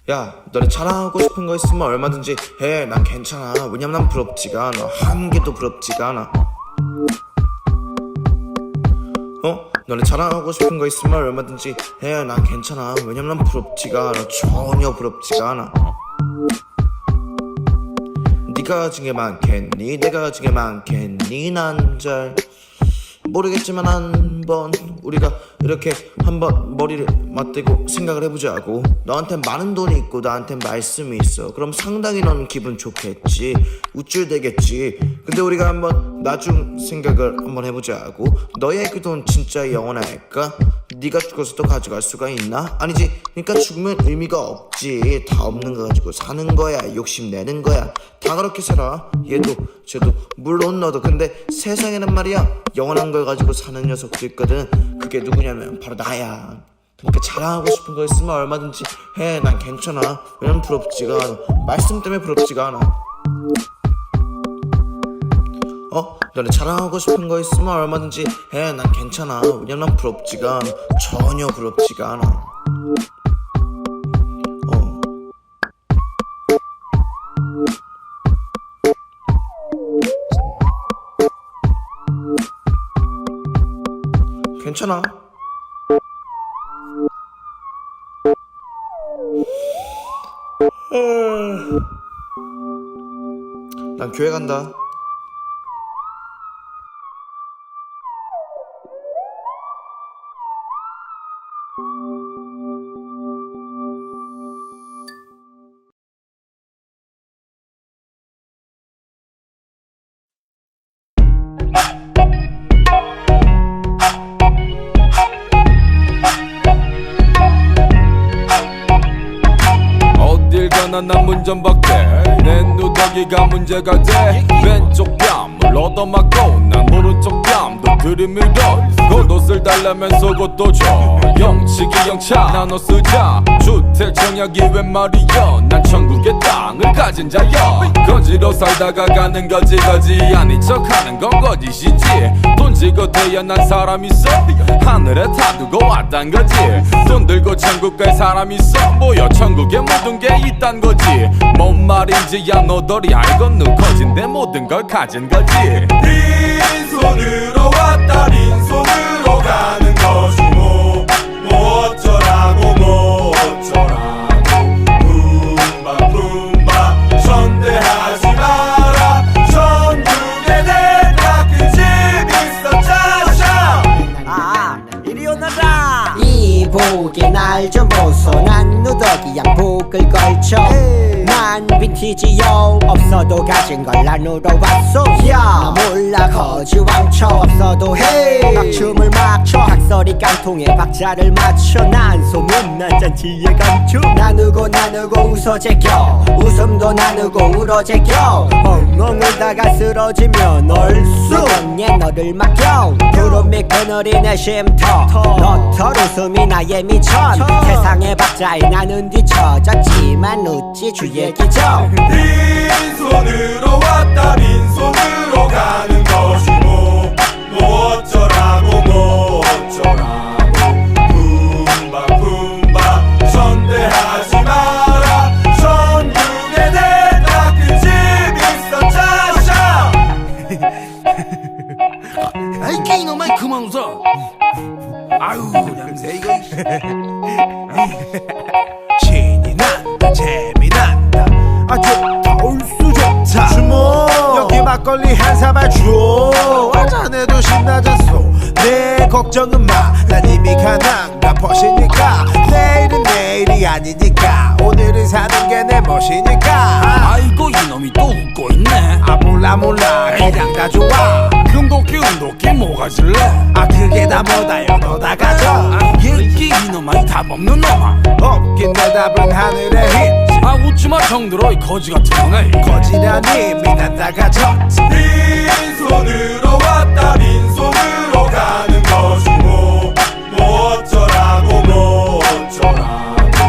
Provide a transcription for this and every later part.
야, 너네 자랑하고 싶은 거 있으면 얼마든지 해. 난 괜찮아. 왜냐면 난 부럽지가 않아. 한 개도 부럽지가 않아. 너네 자랑하고 싶은 거 있으면 얼마든지 해. 난 괜찮아. 왜냐면 난 부럽지가 않아. 전혀 부럽지가 않아. 네가 가진 게 많겠니? 내가 가진 게 많겠니? 난 잘 모르겠지만 한번 우리가 이렇게 한번 머리를 맞대고 생각을 해보자고. 너한텐 많은 돈이 있고 나한텐 말씀이 있어. 그럼 상당히 넌 기분 좋겠지. 우쭐대겠지. 근데 우리가 한번 나중 생각을 한번 해보자고. 너의 그 돈 진짜 영원할까? 네가 죽어서도 가져갈 수가 있나? 아니지. 그러니까 죽으면 의미가 없지. 다 없는 거 가지고 사는 거야. 욕심내는 거야. 다 그렇게 살아. 얘도 쟤도 물론 너도. 근데 세상에는 말이야 영원한 걸 가지고 사는 녀석도 있거든. 그게 누구냐면 바로 나야. 그러니까 자랑하고 싶은 거 있으면 얼마든지 해. 난 괜찮아. 왜냐면 부럽지가 않아. 말씀 때문에 부럽지가 않아. 너네 자랑하고 싶은 거 있으면 얼마든지 해. 난 괜찮아. 왜냐면 난 부럽지가 않아. 전혀 부럽지가 않아. 괜찮아. 난 교회 간다. 난 문전박대 내 누더기가 문제가 돼. 왼쪽 뺨을 얻어맞고 난 오른쪽 뺨도 들이밀어. 겉옷을 달라면 속옷도 줘. 영치기 영차 나눠 쓰자. 주택 청약이 웬 말이야. 난 천국의 땅을 가진 자야. 거지로 살다가 가는 거지. 거지 아닌 척하는 건 거짓이지. 돈 지고 태어난 사람 있어. 하늘에 타두고 왔단 거지. 돈 들고 천국 갈 사람 있어. 뭐야 천국에 모든 게 있단 거지. 뭔 말인지 야 너덜이 알겠누. 거진데 모든 걸 가진 거지. 빈손으로 왔다 빈손으로 가는 것이 뭐 어쩌라고 뭐 어쩌라고. 품바 전대하지 마라. 천국에 내가 그 집 있어 짜샤. 이리 오너라. 이 복에 날 좀 보소. 난 누더기 양복을 걸쳐. 난 빈티지요. 없어도 가진 걸 나누러 왔소. 야 몰라 거지 왕쳐. 없어도 해 막춤을 막춰. 학설이 깡통에 박자를 맞춰. 난 소문난 잔치에 감춰. 나누고 웃어 제껴. 웃음도 나누고 울어 제껴. 엉엉 울다가 쓰러지면 얼쑤 명예 너를 맡겨. 구름이 그늘이 내 쉼터. 너털 웃음이 나의 미천. 세상의 박자에 나는 뒤처졌지만 웃지 주의 기적. 빈손으로 왔다 빈손으로 가는 것이 뭐 어쩌라고 뭐 어쩌라고. 품바 전대하지 마라. 천국에 내가 그 집 있어 짜샤. 아이 게이너만 그만 웃어. 아유 냄새 이거. 신이 난다 재미난다. 아 좋다 올수 좋다. 주모 여기 막걸리 한 사발 줘. 자네도 신나졌소. 내 걱정은 마. 난 이미 가난가 퍼시니까. 내일은 내일이 아니니까. 오늘은 사는 게 내 멋이니까. 아이고 이놈이 또 웃고 있네. 아 몰라 그냥 다 좋아. 은도끼 뭐가 질래. 아 그게 다 뭐다요 너 다 가져. 얘기 이놈아 답 없는 놈아. 없긴 대답은 하늘의 힘. 아 웃지마 정들어 이 거지 같은 놈아. 거지라니 미난 다 가져. 빈손으로 왔다 빈손으로 가는 것이 뭐 어쩌라고 뭐 어쩌라고.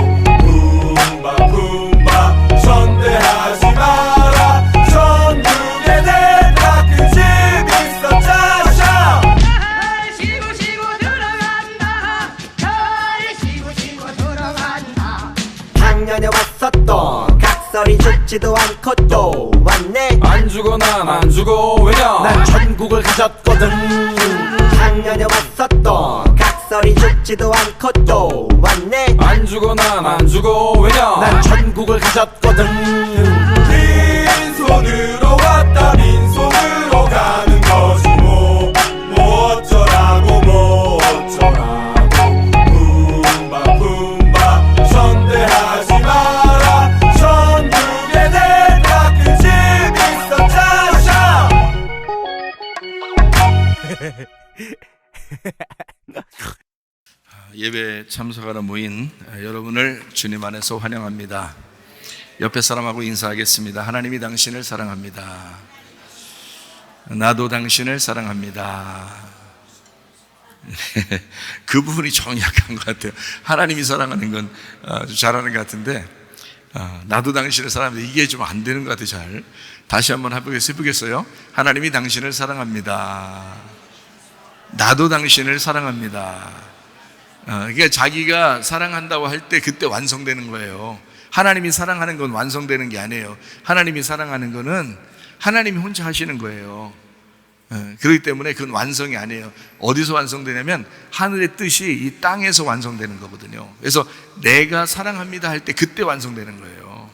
품바 전대하지 마라. 천국에 내가 그 집 있어 짜샤. 쉬고 들어간다. 잘 쉬고 들어간다. 작년에 왔어 각설이 죽지도 않고 또 왔네. 안 죽어 난 안 죽어 왜냐 난 천국을 가졌거든. 작년에 왔었던 각설이 죽지도 않고 또 왔네. 안 죽어 난 안 죽어 왜냐 난 천국을 가졌거든. 빈손으로 왔다 빈손으로 가는 것이 뭐 어쩌라고 뭐 어쩌라고 품바 품바 선대하지 마라. 천국에 내 닦은 집 있어 짜샤. 예배 참석하러 모인 여러분을 주님 안에서 환영합니다. 옆에 사람하고 인사하겠습니다. 하나님이 당신을 사랑합니다. 나도 당신을 사랑합니다. 그 부분이 좀 약한 것 같아요. 하나님이 사랑하는 건 아주 잘하는 것 같은데 나도 당신을 사랑합니다. 이게 좀 안 되는 것 같아요. 잘 다시 한번 해보겠어요. 하나님이 당신을 사랑합니다. 나도 당신을 사랑합니다. 그러니까 자기가 사랑한다고 할 때 그때 완성되는 거예요. 하나님이 사랑하는 건 완성되는 게 아니에요. 하나님이 사랑하는 거는 하나님이 혼자 하시는 거예요. 그렇기 때문에 그건 완성이 아니에요. 어디서 완성되냐면 하늘의 뜻이 이 땅에서 완성되는 거거든요. 그래서 내가 사랑합니다 할 때 그때 완성되는 거예요.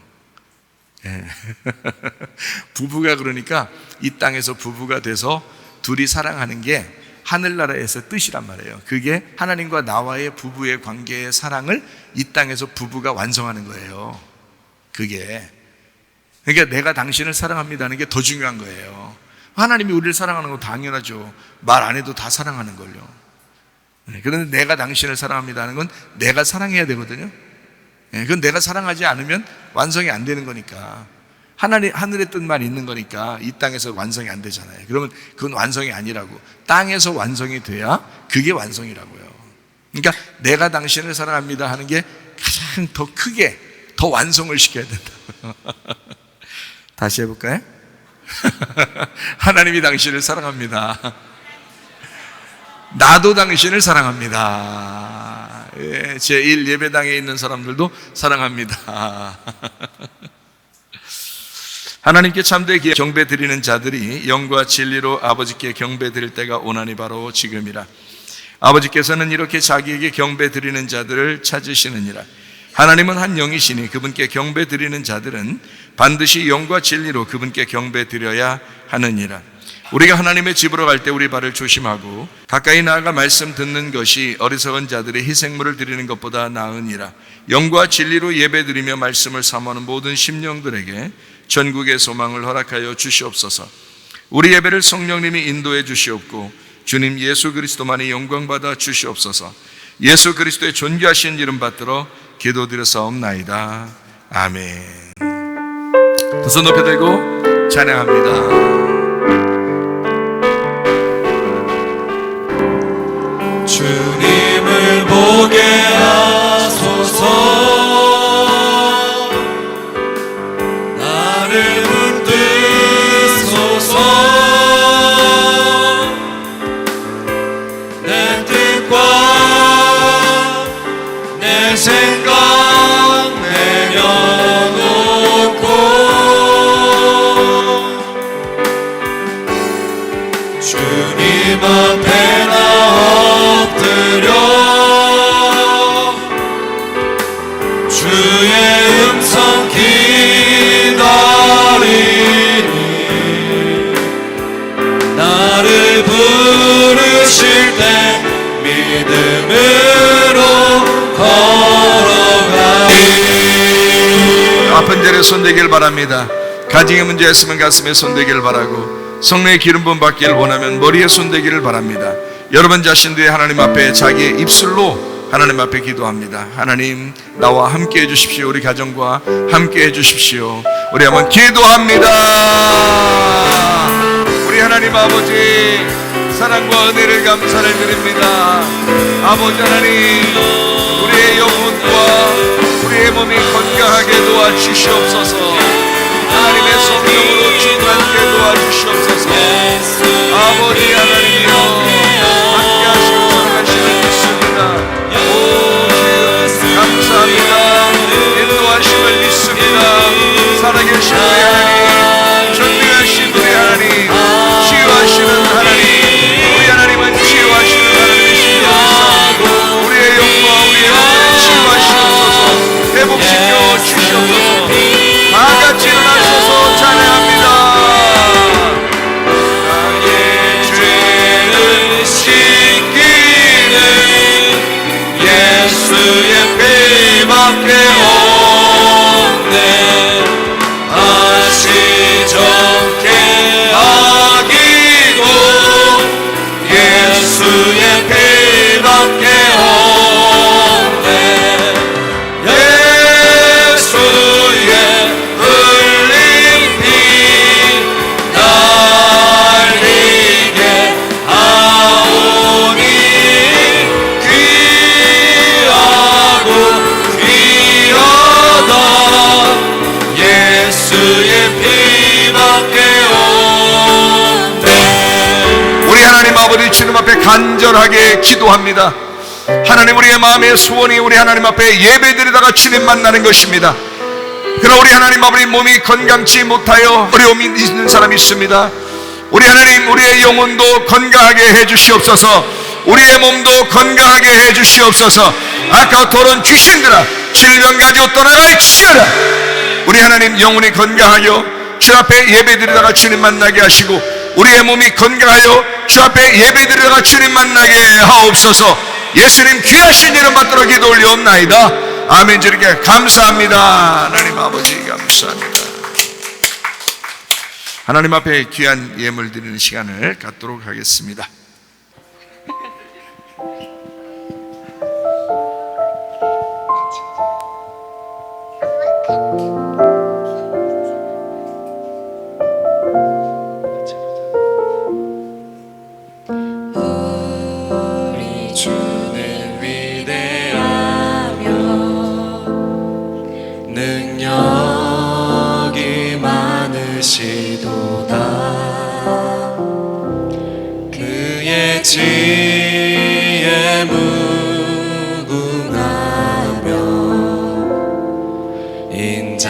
부부가 그러니까 이 땅에서 부부가 돼서 둘이 사랑하는 게 하늘나라에서 뜻이란 말이에요. 그게 하나님과 나와의 부부의 관계의 사랑을 이 땅에서 부부가 완성하는 거예요. 그게 그러니까 내가 당신을 사랑합니다는 게 더 중요한 거예요. 하나님이 우리를 사랑하는 건 당연하죠. 말 안 해도 다 사랑하는 걸요. 그런데 내가 당신을 사랑합니다는 건 내가 사랑해야 되거든요. 그건 내가 사랑하지 않으면 완성이 안 되는 거니까. 하늘의 뜻만 있는 거니까 이 땅에서 완성이 안 되잖아요. 그러면 그건 완성이 아니라고. 땅에서 완성이 돼야 그게 완성이라고요. 그러니까 내가 당신을 사랑합니다 하는 게 가장 더 크게 더 완성을 시켜야 된다. 다시 해볼까요? 하나님이 당신을 사랑합니다. 나도 당신을 사랑합니다. 제1 예배당에 있는 사람들도 사랑합니다. 하나님께 참되게 경배 드리는 자들이 영과 진리로 아버지께 경배 드릴 때가 오나니 바로 지금이라. 아버지께서는 이렇게 자기에게 경배 드리는 자들을 찾으시느니라. 하나님은 한 영이시니 그분께 경배 드리는 자들은 반드시 영과 진리로 그분께 경배 드려야 하느니라. 우리가 하나님의 집으로 갈 때 우리 발을 조심하고 가까이 나아가 말씀 듣는 것이 어리석은 자들의 희생물을 드리는 것보다 나으니라. 영과 진리로 예배 드리며 말씀을 사모하는 모든 심령들에게 전국의 소망을 허락하여 주시옵소서. 우리 예배를 성령님이 인도해 주시옵고 주님 예수 그리스도만이 영광받아 주시옵소서. 예수 그리스도의 존귀하신 이름 받들어 기도드렸사옵나이다. 아멘. 두 손 높여 들고 찬양합니다. 주님을 보게 하소서. 나를 붙드소서. 내 뜻과 내 생각 내려놓고 주님 앞에 나 엎드려 주의 음성 기다리니 나를 부르실 때 믿음으로 걸어가리. 아픈 자리에 손대길 바랍니다. 가정의 문제 있으면 가슴에 손대길 바라고 성령의 기름 부음 받기를 원하면 머리에 손대기를 바랍니다. 여러분 자신들이 하나님 앞에 자기의 입술로 하나님 앞에 기도합니다. 하나님 나와 함께 해주십시오. 우리 가정과 함께 해주십시오. 우리 한번 기도합니다. 우리 하나님 아버지 사랑과 은혜를 감사를 드립니다. 아버지 하나님 우리의 영혼과 우리의 몸이 건강하게 도와주시옵소서. 하나님의 성령으로 충만하게 도와주시옵소서. 아버지 하나님이여 함께 하시고 살아가심을 믿습니다. 오 주여 감사합니다. 인도하심을 믿습니다. 간절하게 기도합니다. 하나님, 우리의 마음의 소원이 우리 하나님 앞에 예배드리다가 주님 만나는 것입니다. 그러나 우리 하나님 아버지, 몸이 건강치 못하여 어려움이 있는 사람이 있습니다. 우리 하나님, 우리의 영혼도 건강하게 해주시옵소서. 우리의 몸도 건강하게 해주시옵소서. 아까 토론 귀신들아, 질병 가지고 떠나갈지어다. 우리 하나님, 영혼이 건강하여 주 앞에 예배드리다가 주님 만나게 하시고, 우리의 몸이 건강하여 주 앞에 예배드리다가 주님 만나게 하옵소서. 예수님 귀하신 이름 받들어 기도 올리옵나이다. 아멘. 주님께 감사합니다. 하나님 아버지 감사합니다. 하나님 앞에 귀한 예물 드리는 시간을 갖도록 하겠습니다. 우리 주는 위대하며 능력이 많으시도다. 그의 지혜 무궁하며 인자는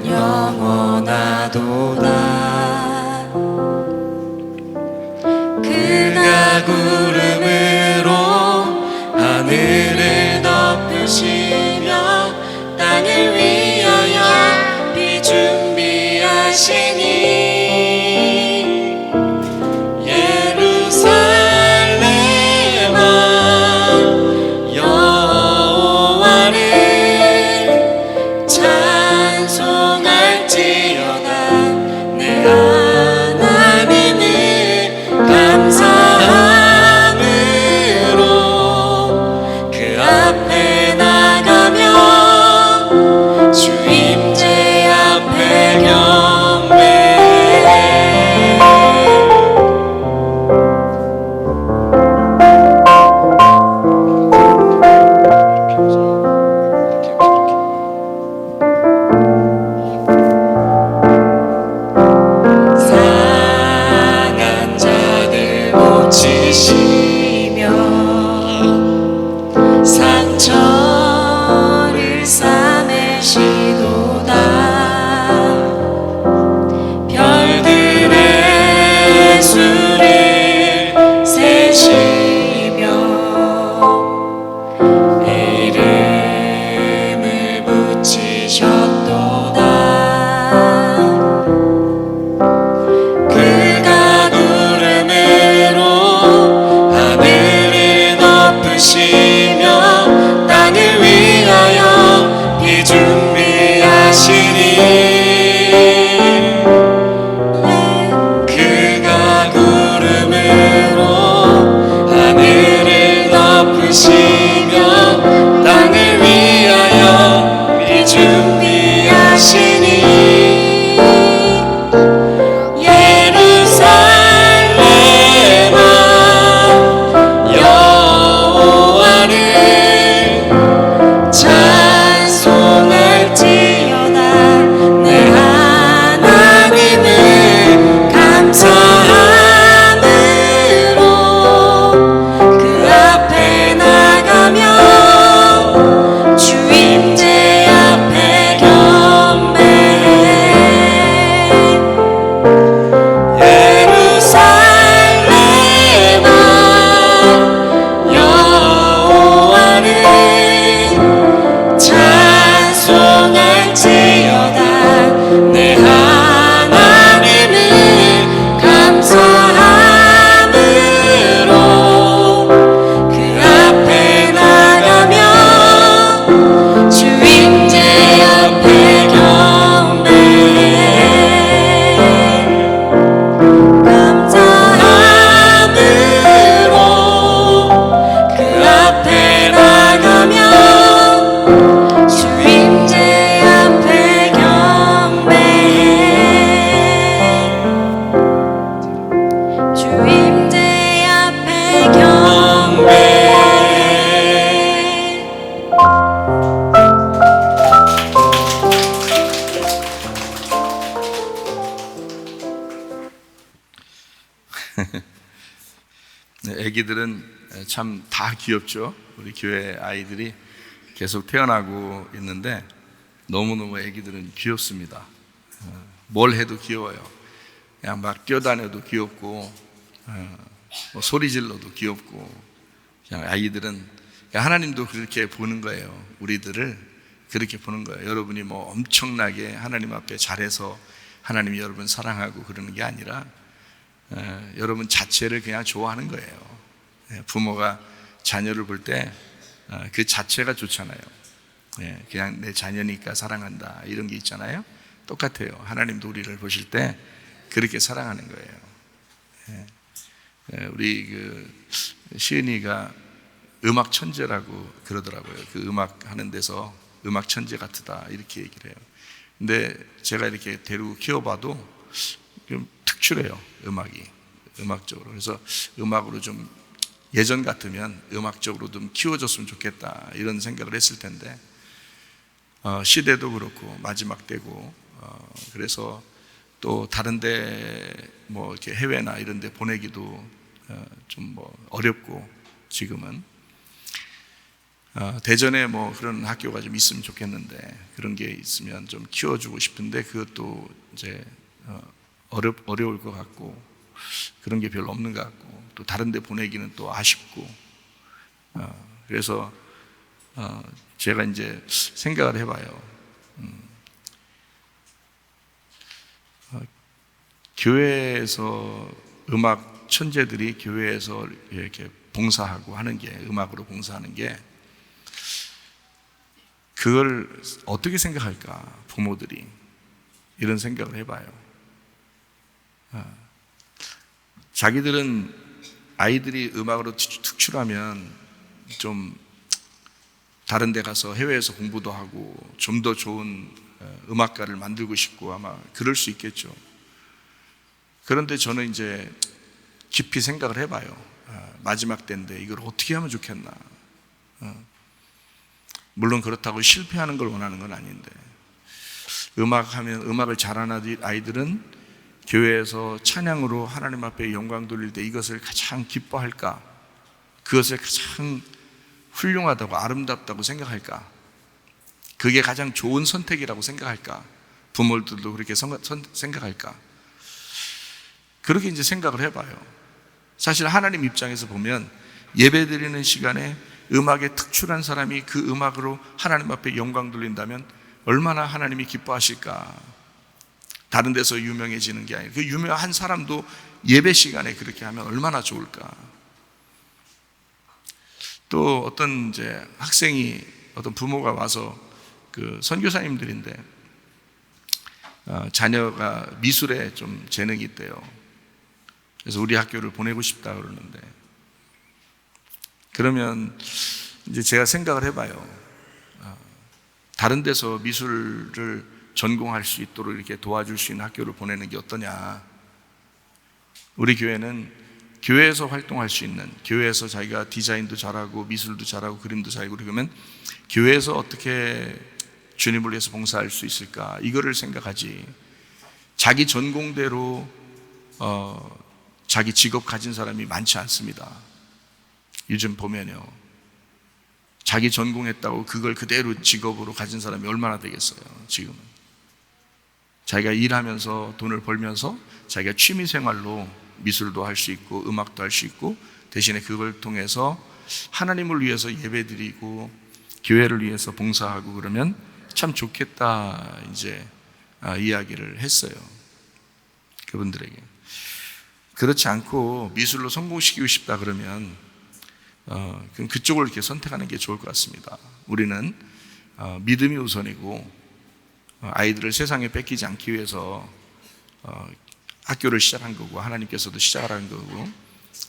영원하도다. 그가 구름으로 하늘을 덮으시며 땅을 위하여 비 준비하시니 예루살렘아 여호와를 찬송할지어다. 내 하나님을 감사함으로 그 앞에 나가며 주 임재 앞에 경배해. 상한 자들 고치시며 상처를 싸매시도다. 별들의 수를 세시며 이름을 붙이셨도다. 그가 구름으로 하늘을 덮으시며 땅을 위하여 비 준비하시니 그가 구름으로 하늘을 덮으시며 땅을 위하여 비 준비하시니 예루살렘아 여호와를 찬송할지어다. 내 하나님을 감사함으로 그 앞에 나가며 주 임재 앞에 경배해. 예루살렘아 여호와를 찬송할지어다. 내 하나님을 감사함으로 그 앞에 나가며 주 임재 앞에 경배해. 감사함으로 그 앞에 나가며 주 임재 앞에 경배해. 주 임재 앞에 경배해. 아기들은 참 다 귀엽죠. 우리 교회 아이들이 계속 태어나고 있는데 너무너무 아기들은 귀엽습니다. 뭘 해도 귀여워요. 그냥 막 뛰어다녀도 귀엽고 뭐 소리 질러도 귀엽고, 그냥 아이들은 하나님도 그렇게 보는 거예요. 우리들을 그렇게 보는 거예요. 여러분이 뭐 엄청나게 하나님 앞에 잘해서 하나님이 여러분 사랑하고 그러는 게 아니라 여러분 자체를 그냥 좋아하는 거예요. 부모가 자녀를 볼 때 그 자체가 좋잖아요. 그냥 내 자녀니까 사랑한다 이런 게 있잖아요. 똑같아요. 하나님도 우리를 보실 때 그렇게 사랑하는 거예요. 우리 그 시은이가 음악 천재라고 그러더라고요. 그 음악 하는 데서 음악 천재 같다 이렇게 얘기를 해요. 근데 제가 이렇게 데리고 키워봐도 좀 특출해요. 음악적으로. 그래서 음악으로 좀 예전 같으면 음악적으로 좀 키워줬으면 좋겠다 이런 생각을 했을 텐데 시대도 그렇고 마지막 때고 그래서 또 다른데 뭐 이렇게 해외나 이런데 보내기도 좀 뭐 어렵고, 지금은 대전에 뭐 그런 학교가 좀 있으면 좋겠는데 그런 게 있으면 좀 키워주고 싶은데 그것도 이제 어려울 것 같고, 그런 게 별로 없는 것 같고, 또 다른 데 보내기는 또 아쉽고, 그래서 제가 이제 생각을 해봐요. 교회에서 음악 천재들이 교회에서 이렇게 봉사하고 하는 게, 음악으로 봉사하는 게, 그걸 어떻게 생각할까 부모들이, 이런 생각을 해봐요. 자기들은 아이들이 음악으로 특출하면 좀 다른 데 가서 해외에서 공부도 하고 좀 더 좋은 음악가를 만들고 싶고 아마 그럴 수 있겠죠. 그런데 저는 이제 깊이 생각을 해봐요. 마지막 때인데 이걸 어떻게 하면 좋겠나. 물론 그렇다고 실패하는 걸 원하는 건 아닌데, 음악을 잘하는 아이들은 교회에서 찬양으로 하나님 앞에 영광 돌릴 때 이것을 가장 기뻐할까? 그것을 가장 훌륭하다고 아름답다고 생각할까? 그게 가장 좋은 선택이라고 생각할까? 부모들도 그렇게 생각할까? 그렇게 이제 생각을 해봐요. 사실 하나님 입장에서 보면 예배 드리는 시간에 음악에 특출한 사람이 그 음악으로 하나님 앞에 영광 돌린다면 얼마나 하나님이 기뻐하실까? 다른 데서 유명해지는 게 아니라 그 유명한 사람도 예배 시간에 그렇게 하면 얼마나 좋을까? 또 어떤 이제 학생이, 어떤 부모가 와서, 그 선교사님들인데 자녀가 미술에 좀 재능이 있대요. 그래서 우리 학교를 보내고 싶다 그러는데, 그러면 이제 제가 생각을 해봐요. 다른 데서 미술을 전공할 수 있도록 이렇게 도와줄 수 있는 학교를 보내는 게 어떠냐. 우리 교회는 교회에서 활동할 수 있는, 교회에서 자기가 디자인도 잘하고 미술도 잘하고 그림도 잘하고, 그러면 교회에서 어떻게 주님을 위해서 봉사할 수 있을까, 이거를 생각하지, 자기 전공대로 자기 직업 가진 사람이 많지 않습니다. 요즘 보면요, 자기 전공했다고 그걸 그대로 직업으로 가진 사람이 얼마나 되겠어요. 지금은 자기가 일하면서 돈을 벌면서 자기가 취미생활로 미술도 할 수 있고 음악도 할 수 있고, 대신에 그걸 통해서 하나님을 위해서 예배드리고 교회를 위해서 봉사하고 그러면 참 좋겠다, 이제 이야기를 했어요. 그분들에게. 그렇지 않고 미술로 성공시키고 싶다 그러면 그럼 그쪽을 이렇게 선택하는 게 좋을 것 같습니다. 우리는 믿음이 우선이고 아이들을 세상에 뺏기지 않기 위해서 학교를 시작한 거고 하나님께서도 시작하라는 거고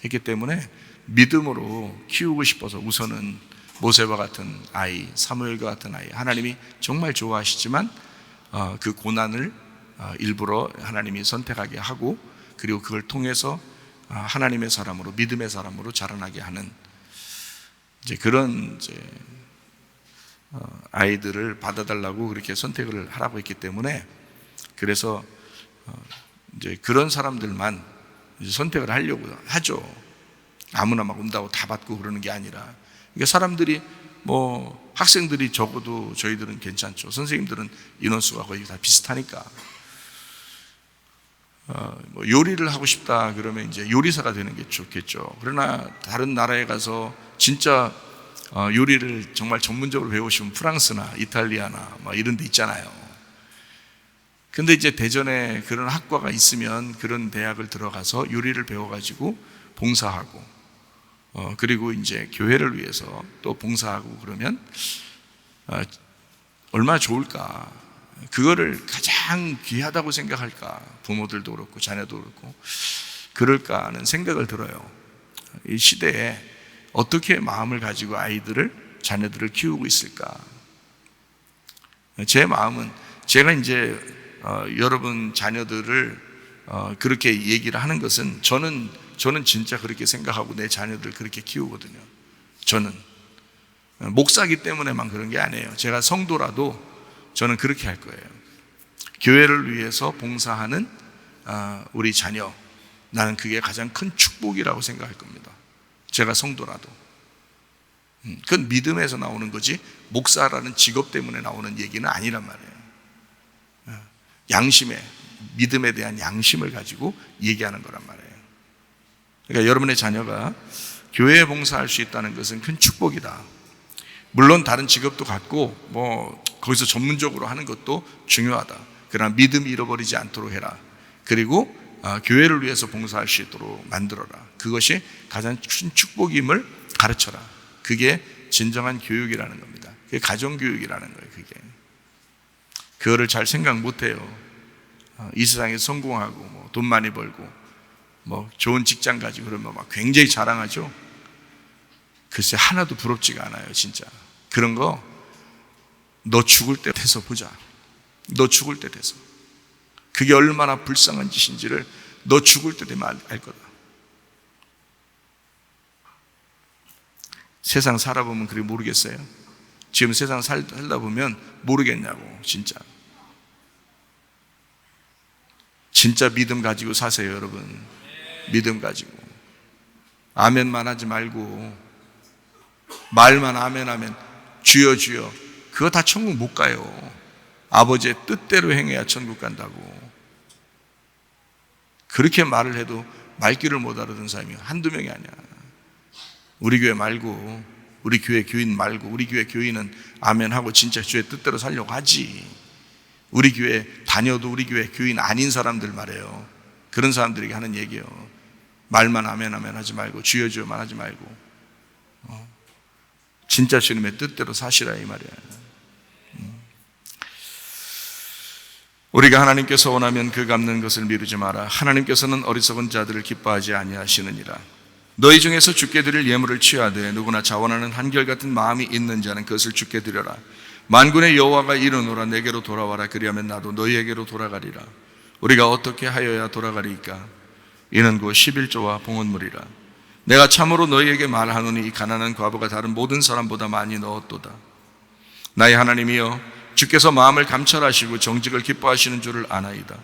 했기 때문에 믿음으로 키우고 싶어서 우선은 모세와 같은 아이, 사무엘과 같은 아이, 하나님이 정말 좋아하시지만 그 고난을 일부러 하나님이 선택하게 하고, 그리고 그걸 통해서 하나님의 사람으로, 믿음의 사람으로 자라나게 하는 이제 그런 아이들을 받아달라고 그렇게 선택을 하라고 했기 때문에, 그래서 이제 그런 사람들만 이제 선택을 하려고 하죠. 아무나 막 온다고 다 받고 그러는 게 아니라, 그러니까 사람들이 뭐 학생들이 적어도 저희들은 괜찮죠. 선생님들은 인원수가 거의 다 비슷하니까. 뭐 요리를 하고 싶다 그러면 이제 요리사가 되는 게 좋겠죠. 그러나 다른 나라에 가서 진짜 요리를 정말 전문적으로 배우시면 프랑스나 이탈리아나 뭐 이런 데 있잖아요. 근데 이제 대전에 그런 학과가 있으면 그런 대학을 들어가서 요리를 배워가지고 봉사하고, 그리고 이제 교회를 위해서 또 봉사하고 그러면 얼마나 좋을까. 그거를 가장 귀하다고 생각할까. 부모들도 그렇고 자녀도 그렇고 그럴까 하는 생각을 들어요. 이 시대에 어떻게 마음을 가지고 자녀들을 키우고 있을까. 제 마음은, 제가 이제 여러분 자녀들을 그렇게 얘기를 하는 것은 저는 진짜 그렇게 생각하고 내 자녀들을 그렇게 키우거든요. 저는 목사기 때문에만 그런 게 아니에요. 제가 성도라도 저는 그렇게 할 거예요. 교회를 위해서 봉사하는 우리 자녀, 나는 그게 가장 큰 축복이라고 생각할 겁니다. 제가 성도라도. 그건 믿음에서 나오는 거지 목사라는 직업 때문에 나오는 얘기는 아니란 말이에요. 양심에, 믿음에 대한 양심을 가지고 얘기하는 거란 말이에요. 그러니까 여러분의 자녀가 교회에 봉사할 수 있다는 것은 큰 축복이다. 물론 다른 직업도 갖고 뭐 거기서 전문적으로 하는 것도 중요하다. 그러나 믿음 잃어버리지 않도록 해라. 그리고 교회를 위해서 봉사할 수 있도록 만들어라. 그것이 가장 큰 축복임을 가르쳐라. 그게 진정한 교육이라는 겁니다. 그게 가정교육이라는 거예요. 그거를 잘 생각 못해요. 이 세상에서 성공하고 뭐 돈 많이 벌고 뭐 좋은 직장 가지고 그러면 막 굉장히 자랑하죠. 글쎄 하나도 부럽지가 않아요. 진짜 그런 거 너 죽을 때 돼서 보자. 너 죽을 때 돼서 그게 얼마나 불쌍한 짓인지를 너 죽을 때 되면 알 거다. 세상 살아보면 그렇게 모르겠어요? 지금 세상 살다 보면 모르겠냐고. 진짜 믿음 가지고 사세요. 여러분 믿음 가지고 아멘만 하지 말고, 말만 아멘 하면 주여 주여, 그거 다 천국 못 가요. 아버지의 뜻대로 행해야 천국 간다고. 그렇게 말을 해도 말귀를 못 알아듣는 사람이 한두 명이 아니야. 우리 교회 말고, 우리 교회 교인 말고, 우리 교회 교인은 아멘하고 진짜 주의 뜻대로 살려고 하지. 우리 교회 다녀도 우리 교회 교인 아닌 사람들 말이에요. 그런 사람들에게 하는 얘기예요. 말만 아멘 아멘 하지 말고, 주여 주여만 하지 말고, 진짜 주님의 뜻대로 사시라 이 말이야. 우리가 하나님께서 원하면 그 갚는 것을 미루지 마라. 하나님께서는 어리석은 자들을 기뻐하지 아니하시느니라. 너희 중에서 주께 드릴 예물을 취하되 누구나 자원하는 한결같은 마음이 있는 자는 그것을 주께 드려라. 만군의 여호와가 이르노라. 내게로 돌아와라. 그리하면 나도 너희에게로 돌아가리라. 우리가 어떻게 하여야 돌아가리이까? 이는 곧 11조와 봉헌물이라. 내가 참으로 너희에게 말하노니 이 가난한 과부가 다른 모든 사람보다 많이 넣었도다. 나의 하나님이여, 주께서 마음을 감찰하시고 정직을 기뻐하시는 줄을 아나이다.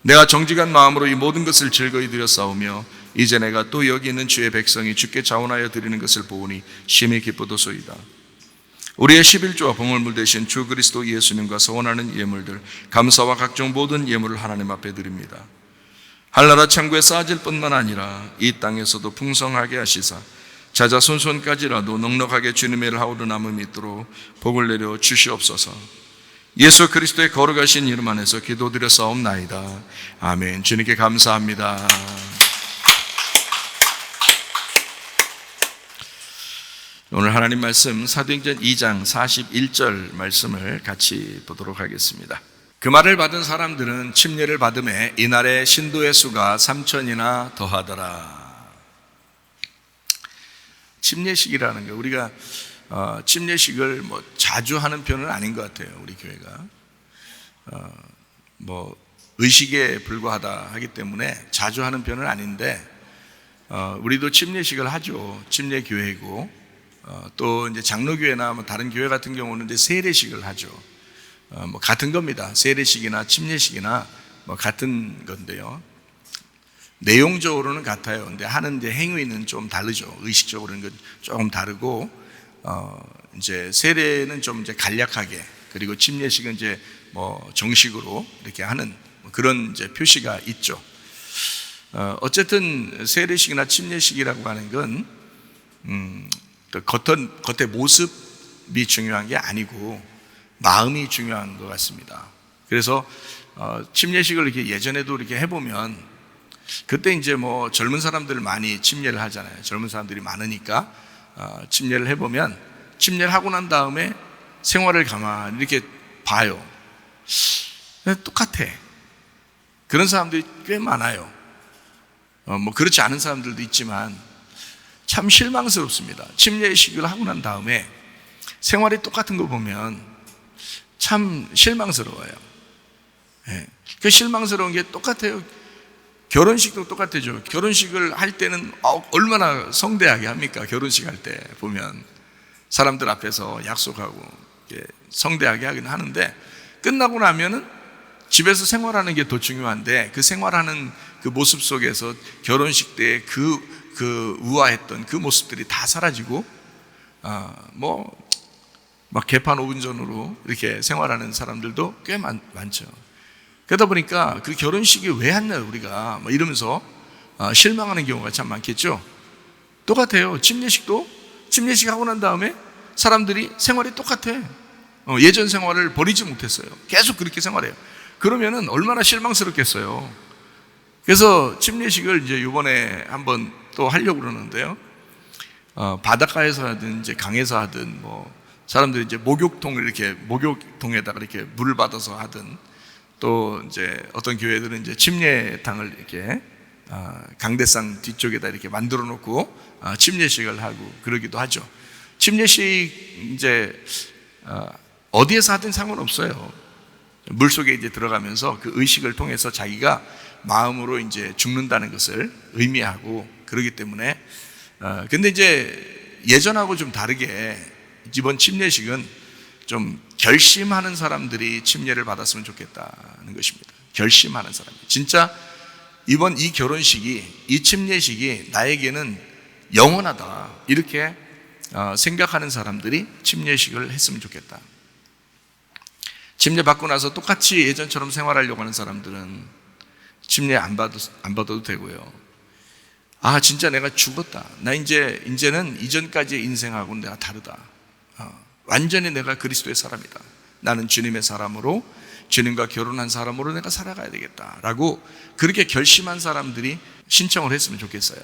내가 정직한 마음으로 이 모든 것을 즐거이 드렸사오며 이제 내가 또 여기 있는 주의 백성이 주께 자원하여 드리는 것을 보오니 심히 기쁘도소이다. 우리의 11조와 봉헌물 대신 주 그리스도 예수님과 서원하는 예물들, 감사와 각종 모든 예물을 하나님 앞에 드립니다. 한나라 창고에 쌓아질 뿐만 아니라 이 땅에서도 풍성하게 하시사 자자손손까지라도 넉넉하게 주님의 일을 하오르 남음이 있도록 복을 내려 주시옵소서. 예수 그리스도의 거룩하신 이름 안에서 기도드렸사옵나이다. 아멘. 주님께 감사합니다. 오늘 하나님 말씀 사도행전 2장 41절 말씀을 같이 보도록 하겠습니다. 그 말을 받은 사람들은 침례를 받음에 이날의 신도의 수가 3,000이나 더하더라. 침례식이라는 거, 우리가 침례식을 뭐 자주 하는 편은 아닌 것 같아요. 우리 교회가 뭐 의식에 불과하다 하기 때문에 자주 하는 편은 아닌데, 우리도 침례식을 하죠. 침례교회고, 또 이제 장로교회나 뭐 다른 교회 같은 경우는 이제 세례식을 하죠. 뭐 같은 겁니다. 세례식이나 침례식이나 뭐 같은 건데요. 내용적으로는 같아요. 근데 하는 이제 행위는 좀 다르죠. 의식적으로는 조금 다르고, 이제 세례는 좀 이제 간략하게, 그리고 침례식은 이제 뭐 정식으로 이렇게 하는 그런 이제 표시가 있죠. 어쨌든 세례식이나 침례식이라고 하는 건 겉의 모습이 중요한 게 아니고 마음이 중요한 것 같습니다. 그래서 침례식을 이렇게 예전에도 이렇게 해보면 그때 이제 뭐 젊은 사람들 많이 침례를 하잖아요. 젊은 사람들이 많으니까 침례를 해보면 침례를 하고 난 다음에 생활을 가만히 이렇게 봐요. 똑같아. 그런 사람들이 꽤 많아요. 뭐 그렇지 않은 사람들도 있지만 참 실망스럽습니다. 침례식을 하고 난 다음에 생활이 똑같은 거 보면 참 실망스러워요. 그 실망스러운 게 똑같아요. 결혼식도 똑같아죠. 결혼식을 할 때는 얼마나 성대하게 합니까? 결혼식 할 때 보면 사람들 앞에서 약속하고 성대하게 하긴 하는데 끝나고 나면은 집에서 생활하는 게 더 중요한데 그 생활하는 그 모습 속에서 결혼식 때 그 우아했던 그 모습들이 다 사라지고 막 개판 5분 전으로 이렇게 생활하는 사람들도 꽤 많죠. 그러다 보니까 그 결혼식이 왜 했나 우리가 뭐 이러면서 실망하는 경우가 참 많겠죠. 똑같아요. 침례식도 침례식 하고 난 다음에 사람들이 생활이 똑같아. 예전 생활을 버리지 못했어요. 계속 그렇게 생활해요. 그러면은 얼마나 실망스럽겠어요. 그래서 침례식을 이제 이번에 한번 또 하려고 그러는데요. 바닷가에서 하든 이제 강에서 하든 뭐 사람들이 이제 목욕통에다가 이렇게 물을 받아서 하든 또 이제 어떤 교회들은 이제 침례탕을 이렇게 강대상 뒤쪽에다 이렇게 만들어 놓고 침례식을 하고 그러기도 하죠. 침례식 이제 어디에서 하든 상관없어요. 물속에 이제 들어가면서 그 의식을 통해서 자기가 마음으로 이제 죽는다는 것을 의미하고 그러기 때문에 근데 이제 예전하고 좀 다르게 이번 침례식은 좀 결심하는 사람들이 침례를 받았으면 좋겠다는 것입니다. 결심하는 사람이 진짜 이번 이 결혼식이 이 침례식이 나에게는 영원하다 이렇게 생각하는 사람들이 침례식을 했으면 좋겠다. 침례 받고 나서 똑같이 예전처럼 생활하려고 하는 사람들은 침례 안 받아도 되고요. 진짜 내가 죽었다. 나 이제는 이전까지의 인생하고는 내가 다르다. 완전히 내가 그리스도의 사람이다. 나는 주님의 사람으로 주님과 결혼한 사람으로 내가 살아가야 되겠다라고 그렇게 결심한 사람들이 신청을 했으면 좋겠어요.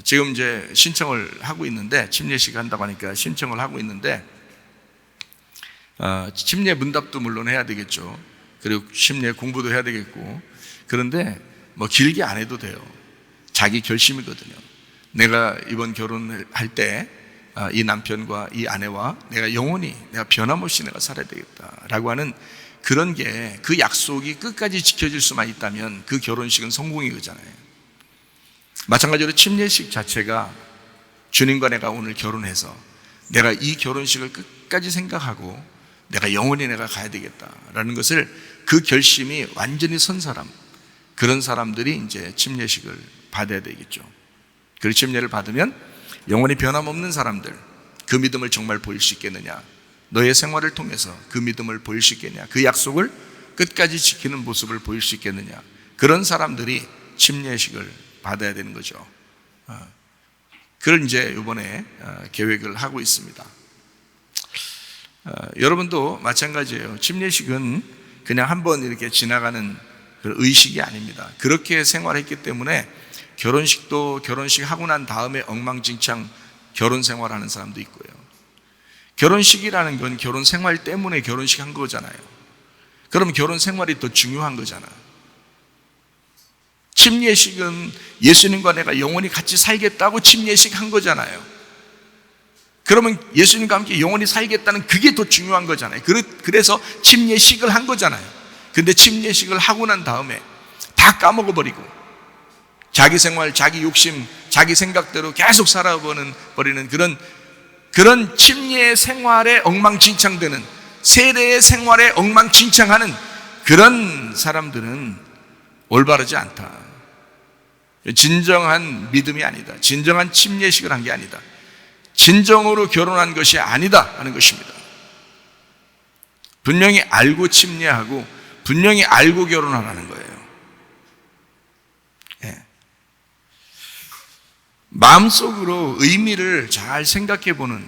지금 이제 신청을 하고 있는데 침례식 한다고 하니까 신청을 하고 있는데 침례 문답도 물론 해야 되겠죠. 그리고 침례 공부도 해야 되겠고 그런데 뭐 길게 안 해도 돼요. 자기 결심이거든요. 내가 이번 결혼을 할 때 이 남편과 이 아내와 내가 영원히 내가 변함없이 내가 살아야 되겠다라고 하는 그런 게 그 약속이 끝까지 지켜질 수만 있다면 그 결혼식은 성공인 거잖아요. 마찬가지로 침례식 자체가 주님과 내가 오늘 결혼해서 내가 이 결혼식을 끝까지 생각하고 내가 영원히 내가 가야 되겠다라는 것을 그 결심이 완전히 선 사람 그런 사람들이 이제 침례식을 받아야 되겠죠. 그 침례를 받으면 영원히 변함없는 사람들 그 믿음을 정말 보일 수 있겠느냐 너의 생활을 통해서 그 믿음을 보일 수 있겠느냐 그 약속을 끝까지 지키는 모습을 보일 수 있겠느냐 그런 사람들이 침례식을 받아야 되는 거죠. 그걸 이제 이번에 계획을 하고 있습니다. 여러분도 마찬가지예요. 침례식은 그냥 한번 이렇게 지나가는 의식이 아닙니다. 그렇게 생활했기 때문에 결혼식도 결혼식 하고 난 다음에 엉망진창 결혼 생활하는 사람도 있고요. 결혼식이라는 건 결혼 생활 때문에 결혼식 한 거잖아요. 그럼 결혼 생활이 더 중요한 거잖아. 침례식은 예수님과 내가 영원히 같이 살겠다고 침례식 한 거잖아요. 그러면 예수님과 함께 영원히 살겠다는 그게 더 중요한 거잖아요. 그래서 침례식을 한 거잖아요. 근데 침례식을 하고 난 다음에 다 까먹어버리고 자기 생활, 자기 욕심, 자기 생각대로 계속 살아버리는 그런 침례 생활에 엉망진창되는 세례의 생활에 엉망진창하는 그런 사람들은 올바르지 않다. 진정한 믿음이 아니다. 진정한 침례식을 한 게 아니다. 진정으로 결혼한 것이 아니다 하는 것입니다. 분명히 알고 침례하고 분명히 알고 결혼하라는 거예요. 예. 마음속으로 의미를 잘 생각해 보는